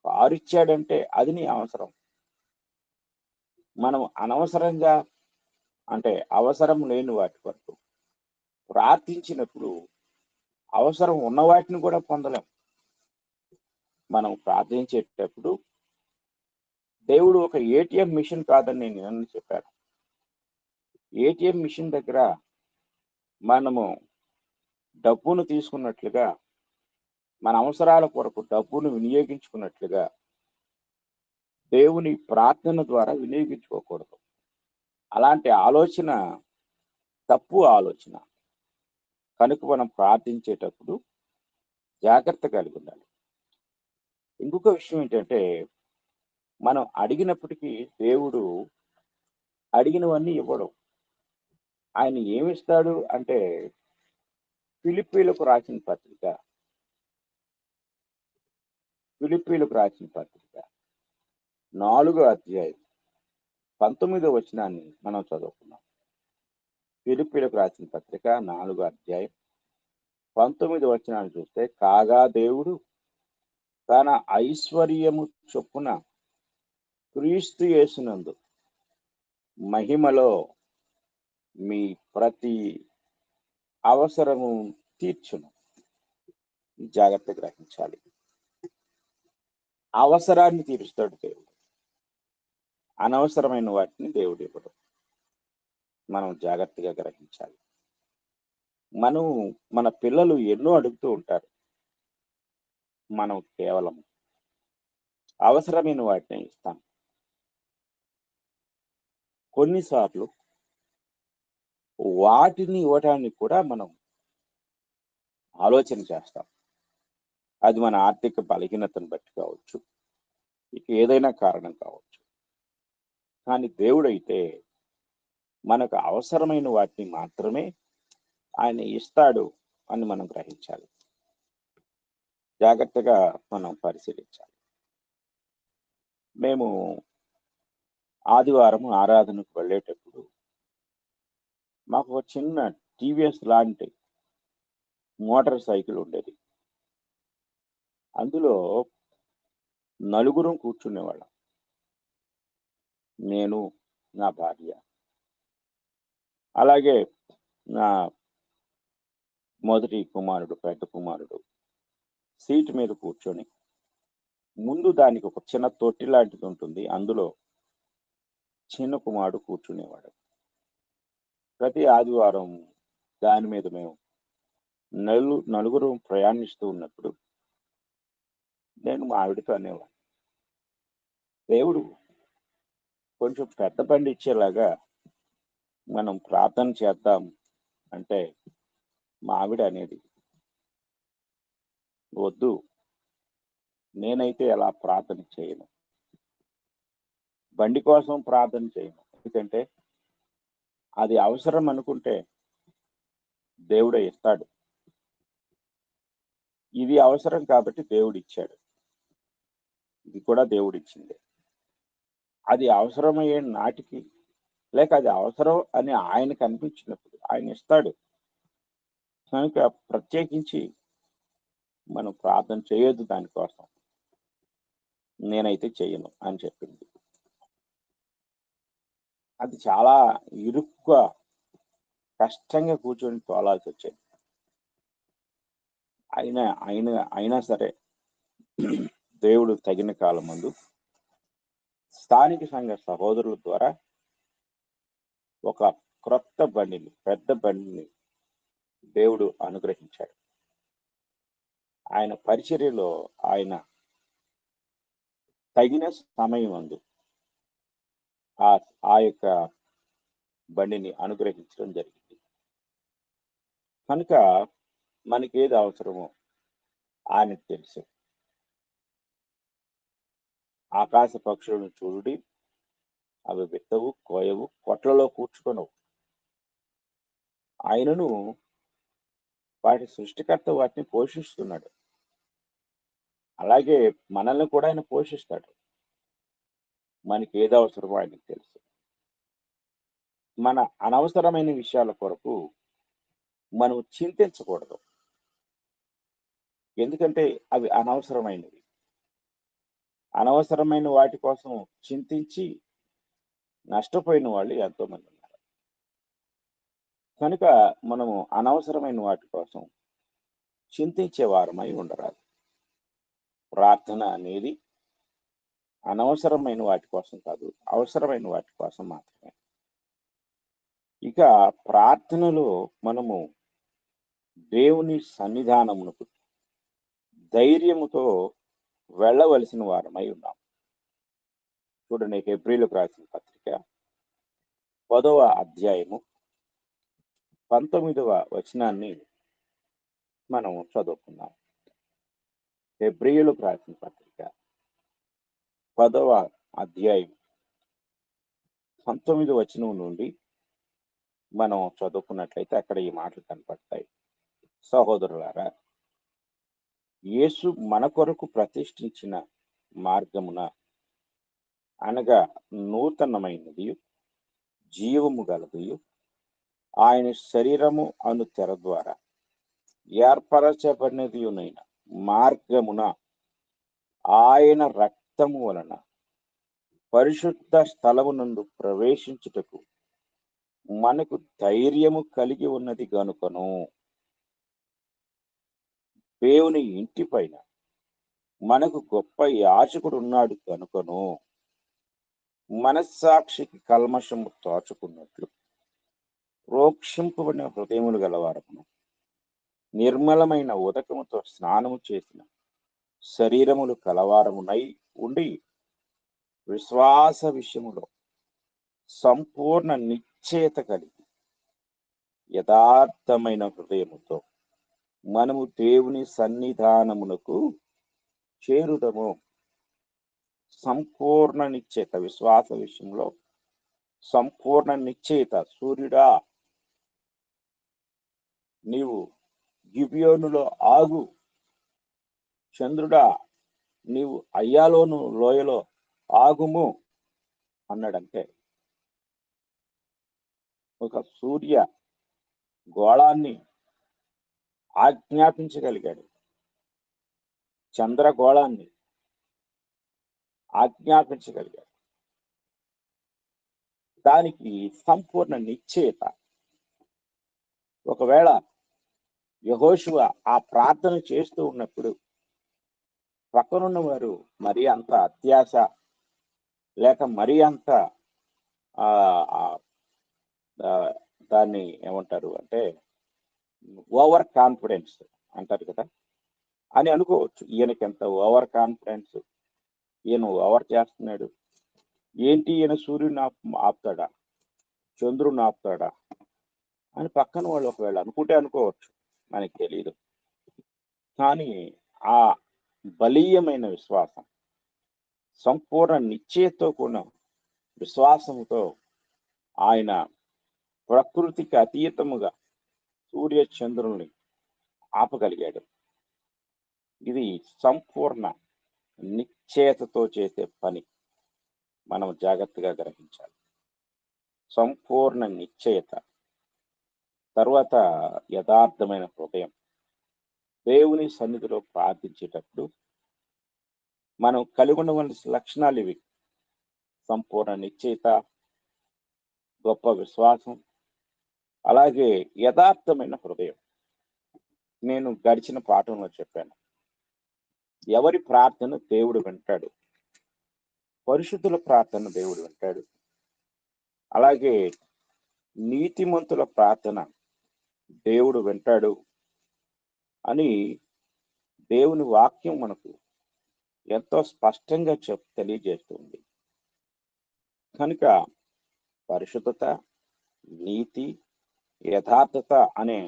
కారు ఇచ్చాడంటే అది నీ అవసరం. మనం అనవసరంగా, అంటే అవసరం లేని వాటి వరకు ప్రార్థించినప్పుడు అవసరం ఉన్న వాటిని కూడా పొందలేం. మనం ప్రార్థించేటప్పుడు దేవుడు ఒక ఏటీఎం మిషన్ కాదని నేను నిన్న చెప్పాను. ఏటీఎం మిషన్ దగ్గర మనము డబ్బును తీసుకున్నట్లుగా, మన అవసరాల కొరకు డబ్బును వినియోగించుకున్నట్లుగా దేవుని ప్రార్థన ద్వారా వినియోగించుకోకూడదు. అలాంటి ఆలోచన తప్పు ఆలోచన. కనుక మనం ప్రార్థించేటప్పుడు జాగ్రత్త కలిగి ఉండాలి. ఇంకొక విషయం ఏంటంటే, మనం అడిగినప్పటికీ దేవుడు అడిగినవన్నీ ఇవ్వడం. ఆయన ఏమిస్తాడు అంటే, ఫిలిప్పీలకు రాసిన పత్రిక 4వ అధ్యాయం 19వ వచనాన్ని మనం చదువుకున్నాం. ఫిలిప్పీలకు రాసిన పత్రిక 4వ అధ్యాయం 19వ వచనాన్ని చూస్తే, కాగా దేవుడు తన ఐశ్వర్యము చొప్పున క్రీస్తు యేసునందు మహిమలో మీ ప్రతి అవసరము తీర్చును. జాగ్రత్త గ్రహించాలి. అవసరాన్ని తీరుస్తాడు దేవుడు. అనవసరమైన వాటిని దేవుడు ఇవ్వడు. మనం జాగ్రత్తగా గ్రహించాలి. మన పిల్లలు ఎన్నో అడుగుతూ ఉంటారు. మనం కేవలం అవసరమైన వాటిని ఇస్తాం. కొన్నిసార్లు వాటిని ఇవ్వడానికి కూడా మనం ఆలోచన చేస్తాం. అది మన ఆర్థిక బలహీనతను బట్టి కావచ్చు, ఇక ఏదైనా కారణం కావచ్చు. కానీ దేవుడైతే మనకు అవసరమైన వాటిని మాత్రమే ఆయన ఇస్తాడు అని మనం గ్రహించాలి. జాగ్రత్తగా మనం పరిశీలించాలి. మేము ఆదివారం ఆరాధనకు వెళ్ళేటప్పుడు మాకు ఒక చిన్న టీవీఎస్ లాంటి మోటార్ సైకిల్ ఉండేది. అందులో నలుగురం కూర్చునేవాళ్ళం. నేను, నా భార్య, అలాగే నా మొదటి కుమారుడు, పెద్ద కుమారుడు సీటు మీద కూర్చొని ముందు దానికి ఒక చిన్న తొట్టి లాంటిది ఉంటుంది. అందులో చిన్న కుమారుడు కూర్చునేవాడు. ప్రతి ఆదివారం దాని మీద మేము నలుగురు ప్రయాణిస్తూ ఉన్నప్పుడు నేను మా ఆవిడతో అనేవాడిని, దేవుడు కొంచెం పెద్ద బండి ఇచ్చేలాగా మనం ప్రార్థన చేద్దాం అంటే, మా ఆవిడ అనేది, వద్దు, నేనైతే ఎలా ప్రార్థన చేయను, బండి కోసం ప్రార్థన చేయను. ఎందుకంటే అది అవసరం అనుకుంటే దేవుడే ఇస్తాడు. ఇది అవసరం కాబట్టి దేవుడు ఇచ్చాడు. ఇది కూడా దేవుడు ఇచ్చింది. అది అవసరమయ్యే నాటికి, లేక అది అవసరం అని ఆయనకు అనిపించినప్పుడు ఆయన ఇస్తాడు. కనుక ప్రత్యేకించి మనం ప్రార్థన చేయొద్దు దానికోసం, నేనైతే చెయ్యను అని చెప్పింది. అది చాలా ఇరుక్కుగా కష్టంగా కూర్చొని తోలాల్సి వచ్చేది. అయినా సరే దేవుడు తగిన కాలం ముందు స్థానిక సంఘ సహోదరుల ద్వారా ఒక క్రొత్త బండిని, పెద్ద బండిని దేవుడు అనుగ్రహించాడు. ఆయన పరిచర్యలో ఆయన తగిన సమయం అందు ఆ యొక్క బండిని అనుగ్రహించడం జరిగింది. కనుక మనకేది అవసరమో ఆయనకు తెలుసు. ఆకాశ పక్షులను చూడుడి, అవి విత్తవు, కోయవు, కొట్లలో కూర్చుకొనవు, ఆయనను వాటి సృష్టికర్త వాటిని పోషిస్తున్నాడు. అలాగే మనల్ని కూడా ఆయన పోషిస్తాడు. మనకి ఏది అవసరమో ఆయనకు తెలుసు. మన అనవసరమైన విషయాల కొరకు మనం చింతించకూడదు. ఎందుకంటే అవి అనవసరమైనవి. అనవసరమైన వాటి కోసం చింతించి నష్టపోయిన వాళ్ళు ఎంతో మంది ఉన్నారు. కనుక మనము అనవసరమైన వాటి కోసం చింతించే వారమై ఉండరాదు. ప్రార్థన అనేది అనవసరమైన వాటి కోసం కాదు, అవసరమైన వాటి కోసం మాత్రమే. ఇక ప్రార్థనలో మనము దేవుని సన్నిధానమునకు ధైర్యముతో వెళ్ళవలసిన వారమై ఉన్నాం. చూడండి, హెబ్రీయులకు రాసిన పత్రిక 10వ అధ్యాయము 19వ వచనాన్ని మనం చదువుకున్నాం. హెబ్రీయులకు రాసిన పత్రిక 10వ అధ్యాయం 19వ వచనం నుండి మనం చదువుకున్నట్లయితే అక్కడ ఈ మాటలు కనపడతాయి. సహోదరులారా, యేసు మన కొరకు ప్రతిష్ఠించిన మార్గమున, అనగా నూతనమైనది, జీవము గలది, ఆయన శరీరము అను తెర ద్వారా ఏర్పరచబడినదియునైన మార్గమున ఆయన రక్తము వలన పరిశుద్ధ స్థలమునందు ప్రవేశించుటకు మనకు ధైర్యము కలిగి ఉన్నది గనుకను, దేవుని ఇంటి పైన మనకు గొప్ప యాజకుడు ఉన్నాడు కనుకను, మనస్సాక్షికి కల్మషము తోచుకున్నట్లు ప్రోక్షింపబడిన హృదయములు గలవారమును, నిర్మలమైన ఉదకముతో స్నానము చేసిన శరీరములు కలవారమునై ఉండి, విశ్వాస విషయములో సంపూర్ణ నిశ్చయత కలిగి యథార్థమైన హృదయముతో మనము దేవుని సన్నిధానమునకు చేరుదము. సంపూర్ణ నిశ్చయత, విశ్వాస విషయంలో సంపూర్ణ నిశ్చయత. సూర్యుడా, నీవు గిబియోనులో ఆగు, చంద్రుడా, నీవు అయ్యాలోను లోయలో ఆగుము అన్నాడంటే, ఒక సూర్య గోళాన్ని ఆజ్ఞాపించగలిగాడు, చంద్రగోళాన్ని ఆజ్ఞాపించగలిగాడు. దానికి సంపూర్ణ నిశ్చయత. ఒకవేళ యెహోషువ ఆ ప్రార్థన చేస్తూ ఉన్నప్పుడు పక్కనున్న వారు మరీ అంత అత్యాశ లేక మరీ అంత ఆ, ఆ, ఆ, దాన్ని ఏమంటారు అంటే ఓవర్ కాన్ఫిడెన్స్ అంటారు కదా అని అనుకోవచ్చు. ఈయనకి ఎంత ఓవర్ కాన్ఫిడెన్స్, ఈయన ఓవర్ చేస్తున్నాడు ఏంటి, ఈయన సూర్యుని ఆపుతాడా, చంద్రుని ఆపుతాడా అని పక్కన వాళ్ళు ఒకవేళ అనుకుంటే అనుకోవచ్చు, మనకి తెలియదు. కానీ ఆ బలీయమైన విశ్వాసం, సంపూర్ణ నిశ్చయతో కూడిన విశ్వాసంతో ఆయన ప్రకృతికి అతీతముగా సూర్య చంద్రుల్ని ఆపగలిగాడు. ఇది సంపూర్ణ నిశ్చయతతో చేసే పని, మనం జాగ్రత్తగా గ్రహించాలి. సంపూర్ణ నిశ్చయత, తర్వాత యథార్థమైన హృదయం. దేవుని సన్నిధిలో ప్రార్థించేటప్పుడు మనం కలిగి ఉండవలసిన లక్షణాలు ఇవి: సంపూర్ణ నిశ్చయత, గొప్ప విశ్వాసం, అలాగే యథార్థమైన హృదయం. నేను గడిచిన పాఠంలో చెప్పాను, ఎవరి ప్రార్థన దేవుడు వింటాడు, పరిశుద్ధుల ప్రార్థన దేవుడు వింటాడు. అలాగే నీతిమంతుల ప్రార్థన దేవుడు వింటాడు అని దేవుని వాక్యం మనకు ఎంతో స్పష్టంగా తెలియజేస్తుంది. కనుక పరిశుద్ధత, నీతి, యథార్థత అనే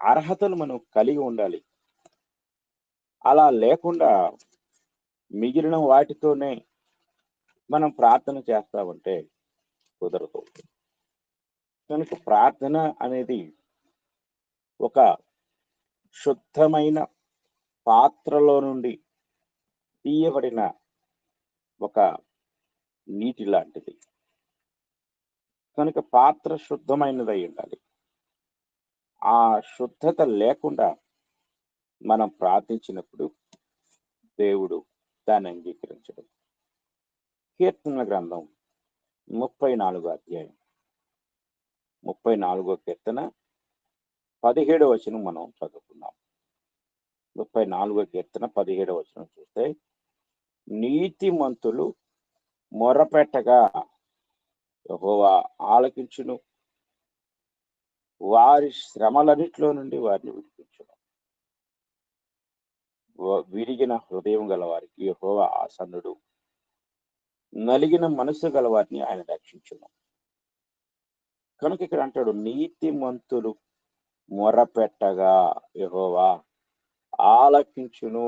అర్హతలు మనం కలిగి ఉండాలి. అలా లేకుండా మిగిలిన వాటితోనే మనం ప్రార్థన చేస్తామంటే కుదరదు. కనుక ప్రార్థన అనేది ఒక శుద్ధమైన పాత్రలో నుండి తీయబడిన ఒక నీటి లాంటిది. కనుక పాత్ర శుద్ధమైనదై ఉండాలి. ఆ శుద్ధత లేకుండా మనం ప్రార్థించినప్పుడు దేవుడు దాన్ని అంగీకరించడు. కీర్తన గ్రంథం 34వ అధ్యాయం 34వ కీర్తన 17వ వచనం మనం చదువుకున్నాం. 34వ కీర్తన 17వ వచనం చూస్తే, నీతిమంతులు మొరపెట్టగా యెహోవా ఆలకించును, వారి శ్రమలన్నిటిలో నుండి వారిని విడిపించును. విరిగిన హృదయం గల వారికి యెహోవా ఆసన్నుడు, నలిగిన మనసు గల వారిని ఆయన రక్షించును. కనుక ఇక్కడ అంటాడు, నీతిమంతులు మొరపెట్టగా యెహోవా ఆలకించును.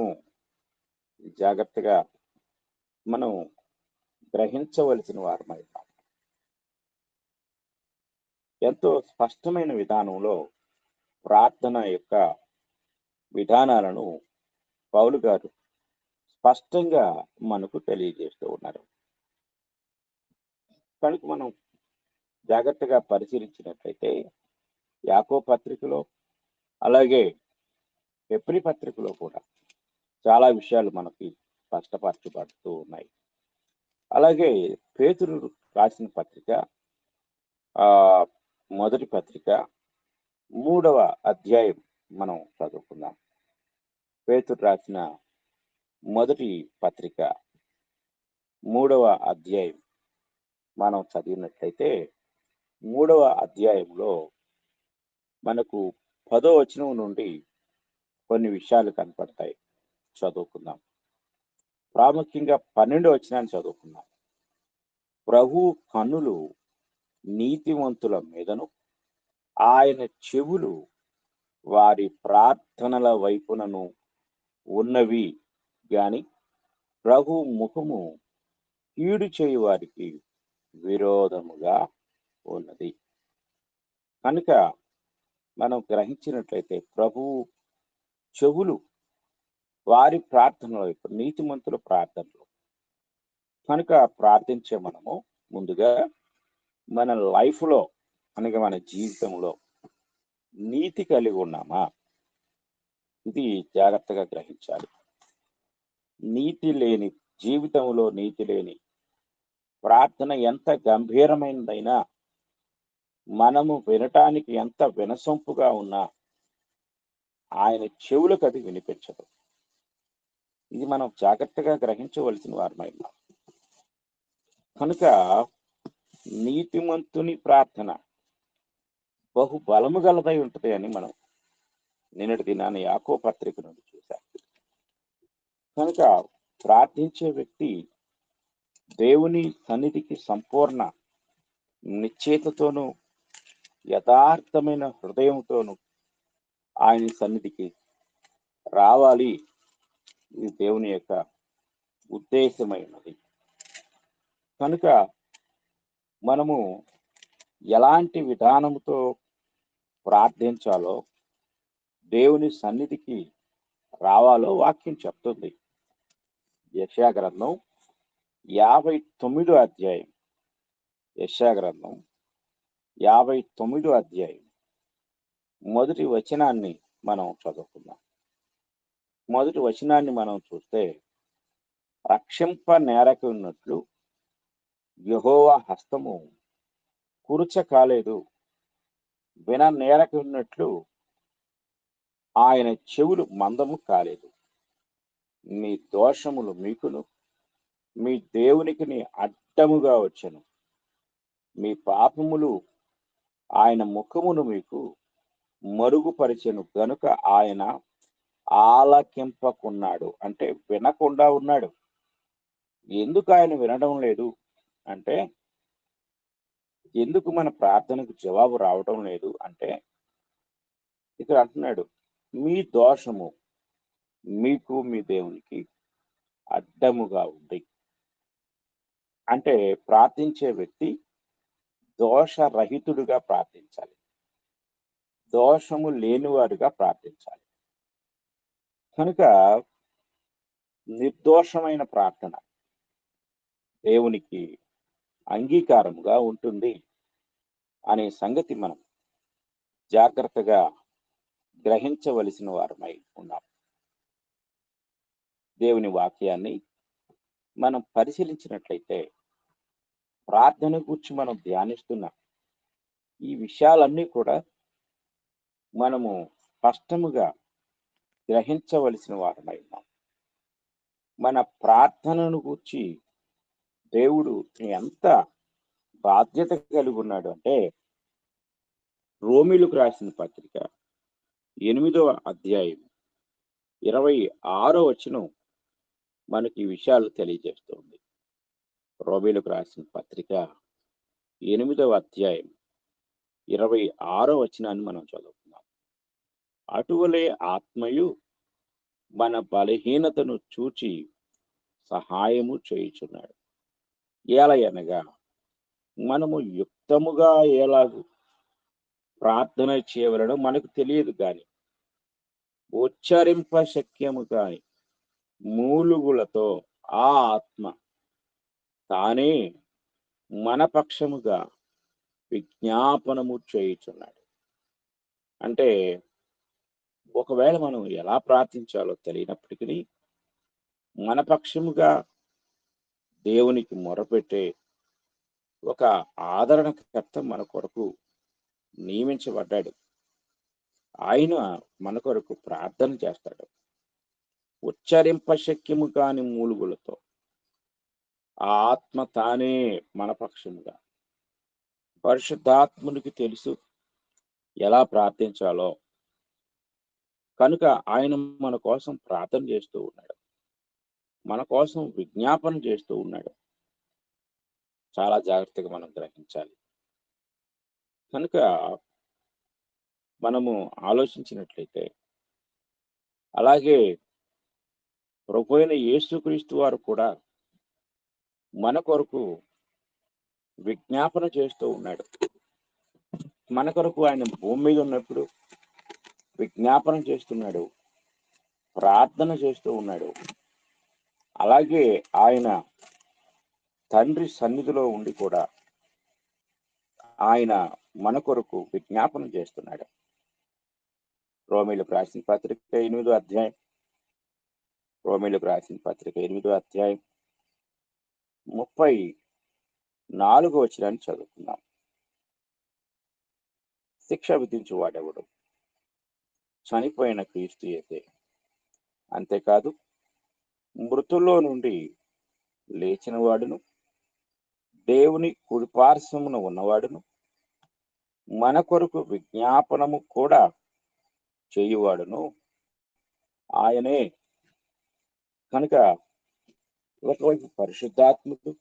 జాగ్రత్తగా మనం గ్రహించవలసిన వారమై ఉన్నాం. ఎంతో స్పష్టమైన విధానంలో ప్రార్థన యొక్క విధానాలను పౌలు గారు స్పష్టంగా మనకు తెలియజేస్తూ ఉన్నారు. కనుక మనం జాగ్రత్తగా పరిశీలించినట్లయితే యాకోబు పత్రికలో, అలాగే హెబ్రీ పత్రికలో కూడా చాలా విషయాలు మనకి స్పష్టపరచబడుతూ ఉన్నాయి. అలాగే పేతురు రాసిన పత్రిక, మొదటి పత్రిక 3వ అధ్యాయం మనం చదువుకుందాం. పేతురు రాసిన మొదటి పత్రిక 3వ అధ్యాయం మనం చదివినట్లయితే 3వ అధ్యాయంలో మనకు 10వ వచనం నుండి కొన్ని విషయాలు కనపడతాయి. చదువుకుందాం. ప్రాముఖ్యంగా 12వ వచనాన్ని చదువుకుందాం. ప్రభు కన్నులు నీతిమంతుల మీదను, ఆయన చెవులు వారి ప్రార్థనల వైపునను ఉన్నవి గాని ప్రభు ముఖము కీడు చేయు వారికి విరోధముగా ఉన్నది. కనుక మనం గ్రహించినట్లయితే ప్రభు చెవులు వారి ప్రార్థనల వైపు, నీతిమంతుల ప్రార్థనలు. కనుక ప్రార్థించే మనము ముందుగా మన లైఫ్లో, అనగా మన జీవితంలో నీతి కలిగి ఉన్నామా, ఇది జాగ్రత్తగా గ్రహించాలి. నీతి లేని జీవితంలో, నీతి లేని ప్రార్థన ఎంత గంభీరమైనదైనా, మనము వినటానికి ఎంత వినసొంపుగా ఉన్నా ఆయన చెవులకు అది వినిపించదు. ఇది మనం జాగ్రత్తగా గ్రహించవలసిన వారమై ఉన్నాం. కనుక నీతిమంతుని ప్రార్థన బహు బలము గలదై ఉంటుంది అని మనం నిన్నటి దినాన్ని యాకోబు పత్రిక నుండి చూశాం. కనుక ప్రార్థించే వ్యక్తి దేవుని సన్నిధికి సంపూర్ణ నిశ్చయితతోనూ యథార్థమైన హృదయంతోనూ ఆయన సన్నిధికి రావాలి. ఇది దేవుని యొక్క ఉద్దేశమైనది. కనుక మనము ఎలాంటి విధానముతో ప్రార్థించాలో, దేవుని సన్నిధికి రావాలో వాక్యం చెప్తుంది. యెషయా గ్రంథం 59వ అధ్యాయం, యెషయా గ్రంథం 59వ అధ్యాయం మొదటి వచనాన్ని మనం చదువుకుందాం. మొదటి వచనాన్ని మనం చూస్తే, రక్షింప నేరక ఉన్నట్లు యెహోవా హస్తము కురుచ కాలేదు, విన నేరక ఉన్నట్లు ఆయన చెవులు మందము కాలేదు. మీ దోషములు మీకును మీ దేవునికి అడ్డముగా వచ్చెను. మీ పాపములు ఆయన ముఖమును మీకు మరుగుపరిచెను గనుక ఆయన ఆలకింపకున్నాడు. అంటే వినకుండా ఉన్నాడు. ఎందుకు ఆయన వినడం లేదు అంటే, ఎందుకు మన ప్రార్థనకు జవాబు రావడం లేదు అంటే, ఇక్కడ అంటున్నాడు, మీ దోషము మీకు మీ దేవునికి అడ్డముగా ఉంది. అంటే ప్రార్థించే వ్యక్తి దోషరహితుడుగా ప్రార్థించాలి, దోషము లేనివాడుగా ప్రార్థించాలి. కనుక నిర్దోషమైన ప్రార్థన దేవునికి అంగీకారముగా ఉంటుంది అనే సంగతి మనం జాగ్రత్తగా గ్రహించవలసిన వారమై ఉన్నాం. దేవుని వాక్యాన్ని మనం పరిశీలించినట్లయితే, ప్రార్థన గురించి మనం ధ్యానిస్తున్న ఈ విషయాలన్నీ కూడా మనము స్పష్టముగా గ్రహించవలసిన వారమై ఉన్నాం. మన ప్రార్థనను గూర్చి దేవుడు ఎంత బాధ్యత కలిగి ఉన్నాడు అంటే, రోమీలకు రాసిన పత్రిక 8వ అధ్యాయం 26వ వచనం మనకి ఈ విషయాలు తెలియజేస్తుంది. రోమీలకు రాసిన పత్రిక 8వ అధ్యాయం 26వ వచనాన్ని మనం చదువుతున్నాం. అటువలే ఆత్మయు మన బలహీనతను చూచి సహాయము చేయుచున్నాడు. ఏలయనగా మనము యుక్తముగా ఎలాగూ ప్రార్థన చేయవలనో మనకు తెలియదు కానీ, ఉచ్చరింప శక్యము కాని మూలుగులతో ఆ ఆత్మ తానే మన పక్షముగా విజ్ఞాపనము చేయుచున్నాడు. అంటే ఒకవేళ మనం ఎలా ప్రార్థించాలో తెలియనప్పటికీ, మన పక్షముగా దేవునికి మొరపెట్టే ఒక ఆదరణకర్త మన కొరకు నియమించబడ్డాడు. ఆయన మన కొరకు ప్రార్థన చేస్తాడు. ఉచ్చరింప శక్యము కాని మూలుగులతో ఆ ఆత్మ తానే మన పక్షముగా. పరిశుద్ధాత్మునికి తెలుసు ఎలా ప్రార్థించాలో. కనుక ఆయన మన కోసం ప్రార్థన చేస్తూ ఉన్నాడు, మన కోసం విజ్ఞాపన చేస్తూ ఉన్నాడు. చాలా జాగ్రత్తగా మనం గ్రహించాలి. కనుక మనము ఆలోచించినట్లయితే, అలాగే ప్రభువైన యేసుక్రీస్తు వారు కూడా మన కొరకు విజ్ఞాపన చేస్తూ ఉన్నాడు. మన కొరకు ఆయన భూమి మీద ఉన్నప్పుడు విజ్ఞాపన చేస్తున్నాడు, ప్రార్థన చేస్తూ ఉన్నాడు. అలాగే ఆయన తండ్రి సన్నిధిలో ఉండి కూడా ఆయన మన కొరకు విజ్ఞాపన చేస్తున్నాడు. రోమీలకు రాసిన పత్రిక 8వ అధ్యాయం, రోమీలకు రాసిన పత్రిక 8వ అధ్యాయం 34వ వచనాన్ని చదువుకుందాం. శిక్ష విధించు వాడెవడు? చనిపోయిన క్రీస్తు యేసే. అంతేకాదు, మృతుల్లో నుండి లేచిన వాడును, దేవుని కుడిపార్శ్వమున ఉన్నవాడును, మన కొరకు విజ్ఞాపనము కూడా చేయువాడును ఆయనే. కనుక ఒకవైపు పరిశుద్ధాత్ముడు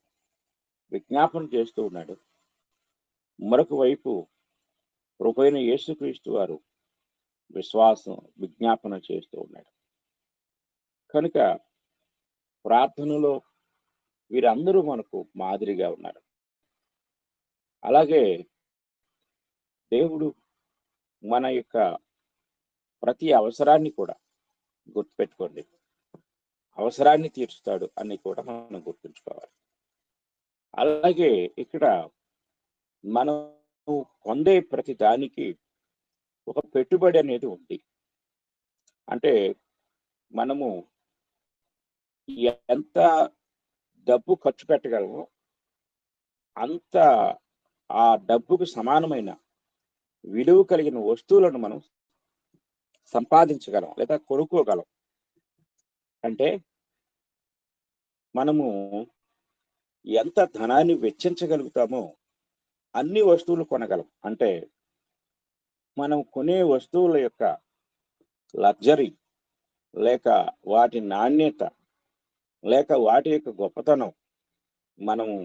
విజ్ఞాపన చేస్తూ ఉన్నాడు, మరొక వైపు ప్రభువైన యేసుక్రీస్తు వారు విశ్వాసం విజ్ఞాపన చేస్తూ ఉన్నాడు. కనుక ప్రార్థనలో వీరందరూ మనకు మాదిరిగా ఉన్నారు. అలాగే దేవుడు మన యొక్క ప్రతి అవసరాన్ని కూడా గుర్తుపెట్టుకోండి, అవసరాన్ని తీర్చుతాడు అని కూడా మనం గుర్తుంచుకోవాలి. అలాగే ఇక్కడ మనం పొందే ప్రతి దానికి ఒక పెట్టుబడి అనేది ఉంది. అంటే మనము ఎంత డబ్బు ఖర్చు పెట్టగలమో అంత ఆ డబ్బుకు సమానమైన విలువ కలిగిన వస్తువులను మనం సంపాదించగలం లేదా కొనుక్కోగలం. అంటే మనము ఎంత ధనాన్ని వెచ్చించగలుగుతామో అన్ని వస్తువులు కొనగలం. అంటే మనం కొనే వస్తువుల యొక్క లగ్జరీ, లేక వాటి నాణ్యత, లేక వాటి యొక్క గొప్పతనం మనము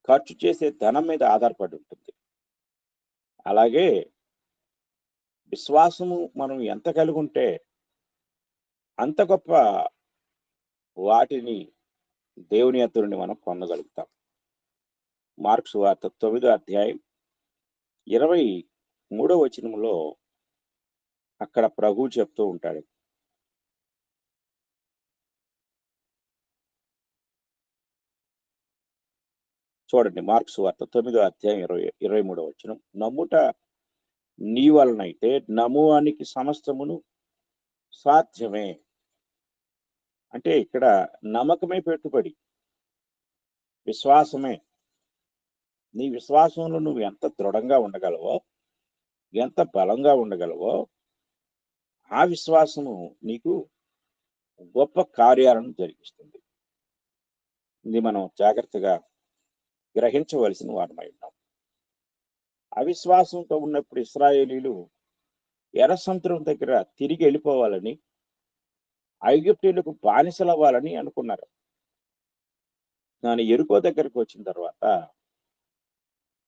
ఖర్చు చేసే ధనం మీద ఆధారపడి ఉంటుంది. అలాగే విశ్వాసము మనం ఎంత కలిగి ఉంటే అంత గొప్ప వాటిని దేవుని యొద్ద నుండి మనం పొందగలుగుతాం. మార్క్స్ వార్త 9వ అధ్యాయం 23వ వచనంలో అక్కడ ప్రభువు చెప్తూ ఉంటాడు, చూడండి. మార్క్స్ వార్త 9వ అధ్యాయం 23వ వచనం, నమ్ముట నీ వలనైతే నమ్మువానికి సమస్తమును సాధ్యమే. అంటే ఇక్కడ నమ్మకమే పెట్టుబడి, విశ్వాసమే. నీ విశ్వాసంలో నువ్వు ఎంత దృఢంగా ఉండగలవో, ఎంత బలంగా ఉండగలవో, ఆ విశ్వాసము నీకు గొప్ప కార్యాలను జరిగిస్తుంది. ఇది మనం జాగ్రత్తగా గ్రహించవలసిన వారమై ఉన్నాం. అవిశ్వాసంతో ఉన్నప్పుడు ఇశ్రాయేలీలు ఎర్ర సముద్రం దగ్గర తిరిగి వెళ్ళిపోవాలని, ఐగుప్తీయులకు బానిసలవ్వాలని అనుకున్నారు. కానీ యెరికో దగ్గరకు వచ్చిన తర్వాత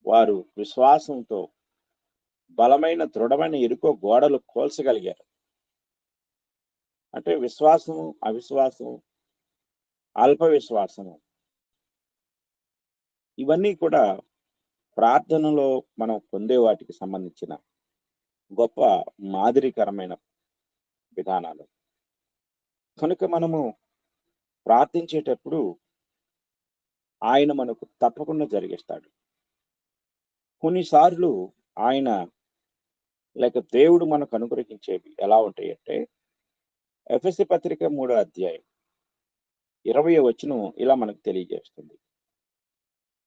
వారు విశ్వాసంతో బలమైన దృఢమైన యెరికో గోడలు కోల్చగలిగారు. అంటే విశ్వాసము, అవిశ్వాసము, అల్ప విశ్వాసము, ఇవన్నీ కూడా ప్రార్థనలో మనం పొందే వాటికి సంబంధించిన గొప్ప మాదిరికరమైన విధానాలు. కనుక మనము ప్రార్థించేటప్పుడు ఆయన మనకు తప్పకుండా జరిగిస్తాడు. కొన్నిసార్లు ఆయన లేక దేవుడు మనకు అనుగ్రహించేవి ఎలా ఉంటాయంటే, ఎఫెసీ పత్రిక 3వ అధ్యాయం 20వ వచనం ఇలా మనకు తెలియజేస్తుంది.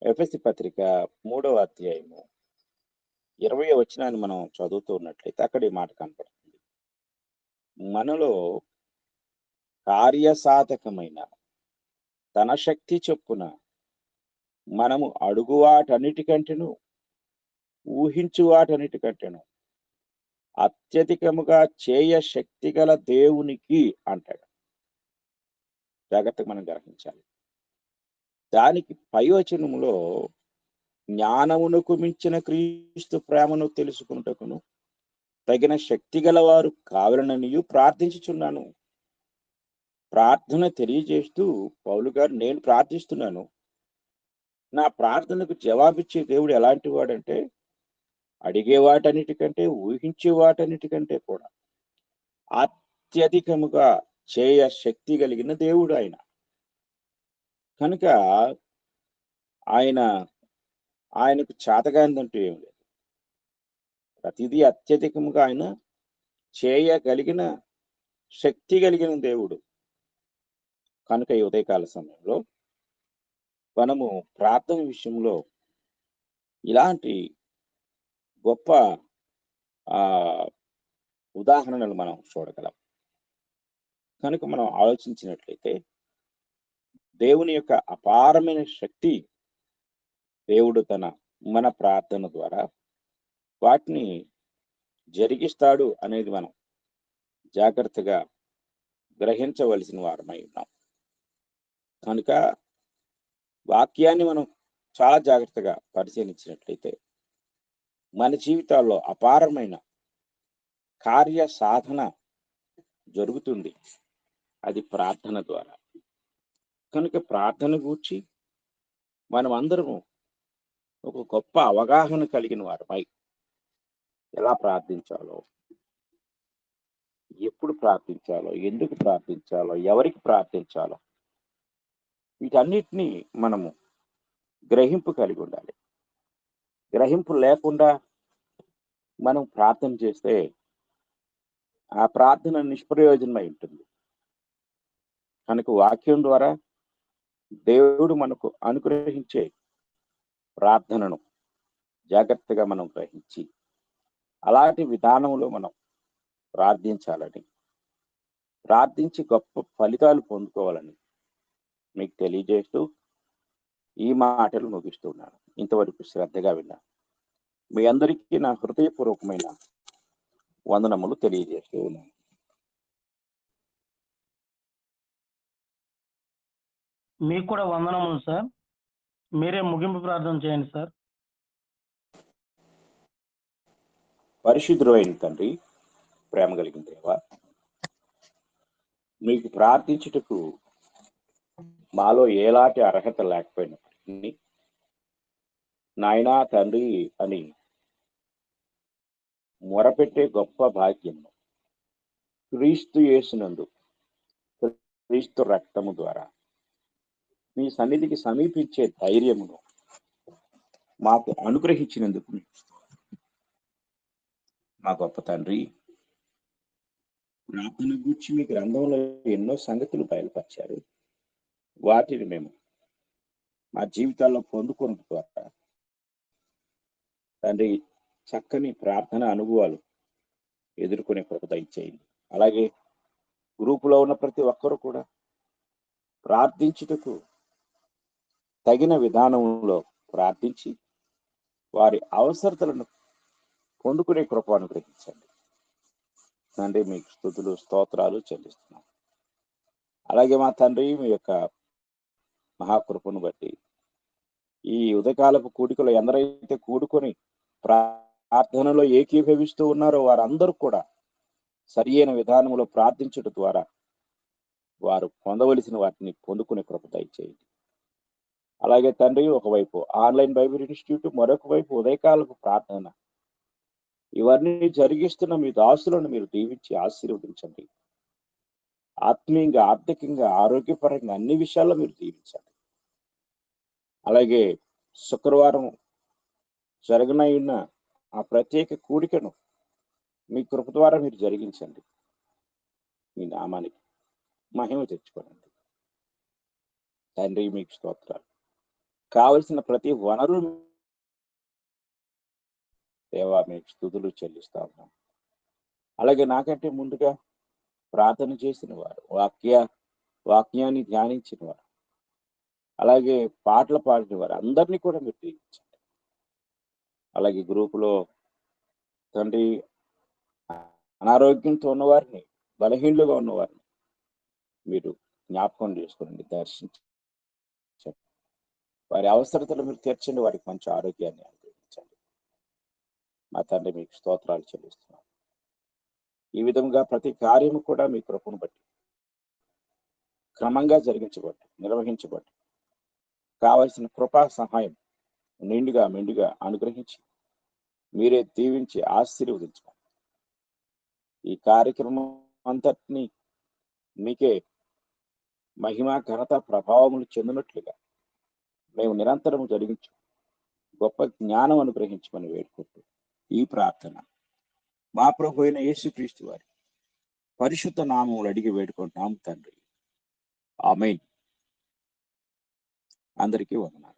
ఎఫెసీ పత్రిక 3వ అధ్యాయము 20వ వచనాన్ని మనం చదువుతూ ఉన్నట్లయితే అక్కడ ఈ మాట కనపడుతుంది, మనలో కార్యసాధకమైన తన శక్తి చొప్పున మనము అడుగు వాటన్నిటికంటేను ఊహించు వాటన్నిటికంటేను అత్యధికముగా చేయ శక్తి గల దేవునికి అంటాడు. జాగ్రత్తగా మనం గ్రహించాలి. దానికి పై వచనములో జ్ఞానమునకు మించిన క్రీస్తు ప్రేమను తెలుసుకున్నటకును తగిన శక్తి గలవారు కావాలననియు ప్రార్థించుచున్నాను. ప్రార్థన తెలియజేస్తూ పౌలు గారు, నేను ప్రార్థిస్తున్నాను, నా ప్రార్థనకు జవాబిచ్చే దేవుడు ఎలాంటి వాడంటే అడిగే వాటన్నిటికంటే ఊహించే వాటన్నిటికంటే కూడా అత్యధికముగా చేయ శక్తి కలిగిన దేవుడు ఆయన. కనుక ఆయనకు చేతగానిదంటూ ఏం లేదు. ప్రతిదీ అత్యధికముగా ఆయన చేయగలిగిన శక్తి కలిగిన దేవుడు. కనుక ఈ ఉదయకాల సమయంలో మనము ప్రార్థన విషయంలో ఇలాంటి గొప్ప ఉదాహరణలు మనం చూడగలం. కనుక మనం ఆలోచించినట్లయితే దేవుని యొక్క అపారమైన శక్తి దేవుడు మన ప్రార్థన ద్వారా వాటిని జరిగిస్తాడు అనేది మనం జాగ్రత్తగా గ్రహించవలసిన వారమై ఉన్నాం. కనుక వాక్యాన్ని మనం చాలా జాగ్రత్తగా పరిశీలించినట్లయితే మన జీవితాల్లో అపారమైన కార్య సాధన జరుగుతుంది. అది ప్రార్థన ద్వారా. కనుక ప్రార్థన గూర్చి మనం అందరము ఒక గొప్ప అవగాహన కలిగిన వారమై ఎలా ప్రార్థించాలో, ఎప్పుడు ప్రార్థించాలో, ఎందుకు ప్రార్థించాలో, ఎవరికి ప్రార్థించాలో, వీటన్నిటినీ మనము గ్రహింపు కలిగి ఉండాలి. గ్రహింపు లేకుండా మనం ప్రార్థన చేస్తే ఆ ప్రార్థన నిష్ప్రయోజనమై ఉంటుంది. కనుక వాక్యం ద్వారా దేవుడు మనకు అనుగ్రహించే ప్రార్థనను జాగ్రత్తగా మనం గ్రహించి అలాంటి విధానంలో మనం ప్రార్థించాలని, ప్రార్థించి గొప్ప ఫలితాలు పొందుకోవాలని మీకు తెలియజేస్తూ ఈ మాటలు ముగిస్తున్నాను. ఇంతవరకు శ్రద్ధగా విన్నాను. మీ అందరికీ నా హృదయపూర్వకమైన వందనములు తెలియజేస్తూ ఉన్నాను. మీకు కూడా వందనములు సార్. మీరే ముగింపు ప్రార్థన చేయండి సార్. పరిశుద్ధుడు అయిన తండ్రి, ప్రేమ కలిగిన దేవ, మీకు ప్రార్థించుటకు మాలో ఎలాంటి అర్హత లేకపోయినప్పటికీ నాయనా తండ్రి అని మొరపెట్టే గొప్ప భాగ్యం క్రీస్తు యేసునందు క్రీస్తు రక్తము ద్వారా మీ సన్నిధికి సమీపించే ధైర్యమును మాకు అనుగ్రహించినందుకు మా గొప్ప తండ్రి, ప్రార్థన గూర్చి మీ గ్రంథంలో ఎన్నో సంగతులు బయలుపరిచారు. వాటిని మేము మా జీవితాల్లో పొందుకున్న ద్వారా తండ్రి చక్కని ప్రార్థన అనుభవాలు ఎదుర్కొనే కృప దయచేయండి. అలాగే గ్రూపులో ఉన్న ప్రతి ఒక్కరూ కూడా ప్రార్థించుటకు తగిన విధానంలో ప్రార్థించి వారి అవసరతలను పొందుకునే కృప అనుగ్రహించండి. తండ్రి మీకు స్తుతులు స్తోత్రాలు చెల్లిస్తున్నాం. అలాగే మా తండ్రి మీ యొక్క మహాకృపను బట్టి ఈ ఉదయకాలపు కూడికలో ఎందరైతే కూడుకొని ప్రార్థనలో ఏకీభవిస్తూ ఉన్నారో వారందరూ కూడా సరి అయిన విధానంలో ప్రార్థించడం ద్వారా వారు పొందవలసిన వాటిని పొందుకునే కృప దయచేయండి. అలాగే తండ్రి ఒకవైపు ఆన్లైన్ బైబిల్ ఇన్స్టిట్యూట్, మరొక వైపు ఉదయకాలపు ప్రార్థన, ఇవన్నీ జరిగిస్తున్న మీ దాసులను మీరు దీవించి ఆశీర్వదించండి. ఆత్మీయంగా, ఆర్థికంగా, ఆరోగ్యపరంగా అన్ని విషయాల్లో మీరు దీవించండి. అలాగే శుక్రవారం జరగనైన ఆ ప్రత్యేక కూడికను మీ కృప ద్వారా మీరు జరిగించండి. మీ నామానికి మహిమ తెచ్చుకోనండి. తండ్రి మీకు స్తోత్రాలు. కావలసిన ప్రతి వనరు దేవా మీకు స్తుతులు చెల్లిస్తా ఉన్నాం. అలాగే నాకంటే ముందుగా ప్రార్థన చేసిన వారు, వాక్యాన్ని ధ్యానించిన వారు, అలాగే పాటలు పాడిన వారు అందరినీ కూడా మీరు దీవించండి. అలాగే గ్రూపులో తండ్రి అనారోగ్యంతో ఉన్నవారిని, బలహీనులుగా ఉన్నవారిని మీరు జ్ఞాపకం చేసుకోండి, దర్శించండి. వారి అవసరతలు మీరు తీర్చండి, వారికి మంచి ఆరోగ్యాన్ని అనుగ్రహించండి. మా తండ్రి మీకు స్తోత్రాలు చెల్లిస్తున్నాం. ఈ విధంగా ప్రతి కార్యము కూడా మీ కృపను బట్టి క్రమంగా జరిగించబట్టి, నిర్వహించబట్టి కావలసిన కృపా సహాయం నిండుగా మెండుగా అనుగ్రహించి మీరే దీవించి ఆశీర్వదించుకోండి. ఈ కార్యక్రమం అంతటినీ మీకే మహిమ, ఘనత, ప్రభావములు చెందినట్లుగా మేము నిరంతరము జరిగించు గొప్ప జ్ఞానం అనుగ్రహించమని వేడుకుంటూ ఈ ప్రార్థన మా ప్రభు అయిన యేసుక్రీస్తు వారి పరిశుద్ధ నామములు అడిగి వేడుకుంటున్నాము తండ్రి. ఆమేన్. అందరికీ వందనాలు.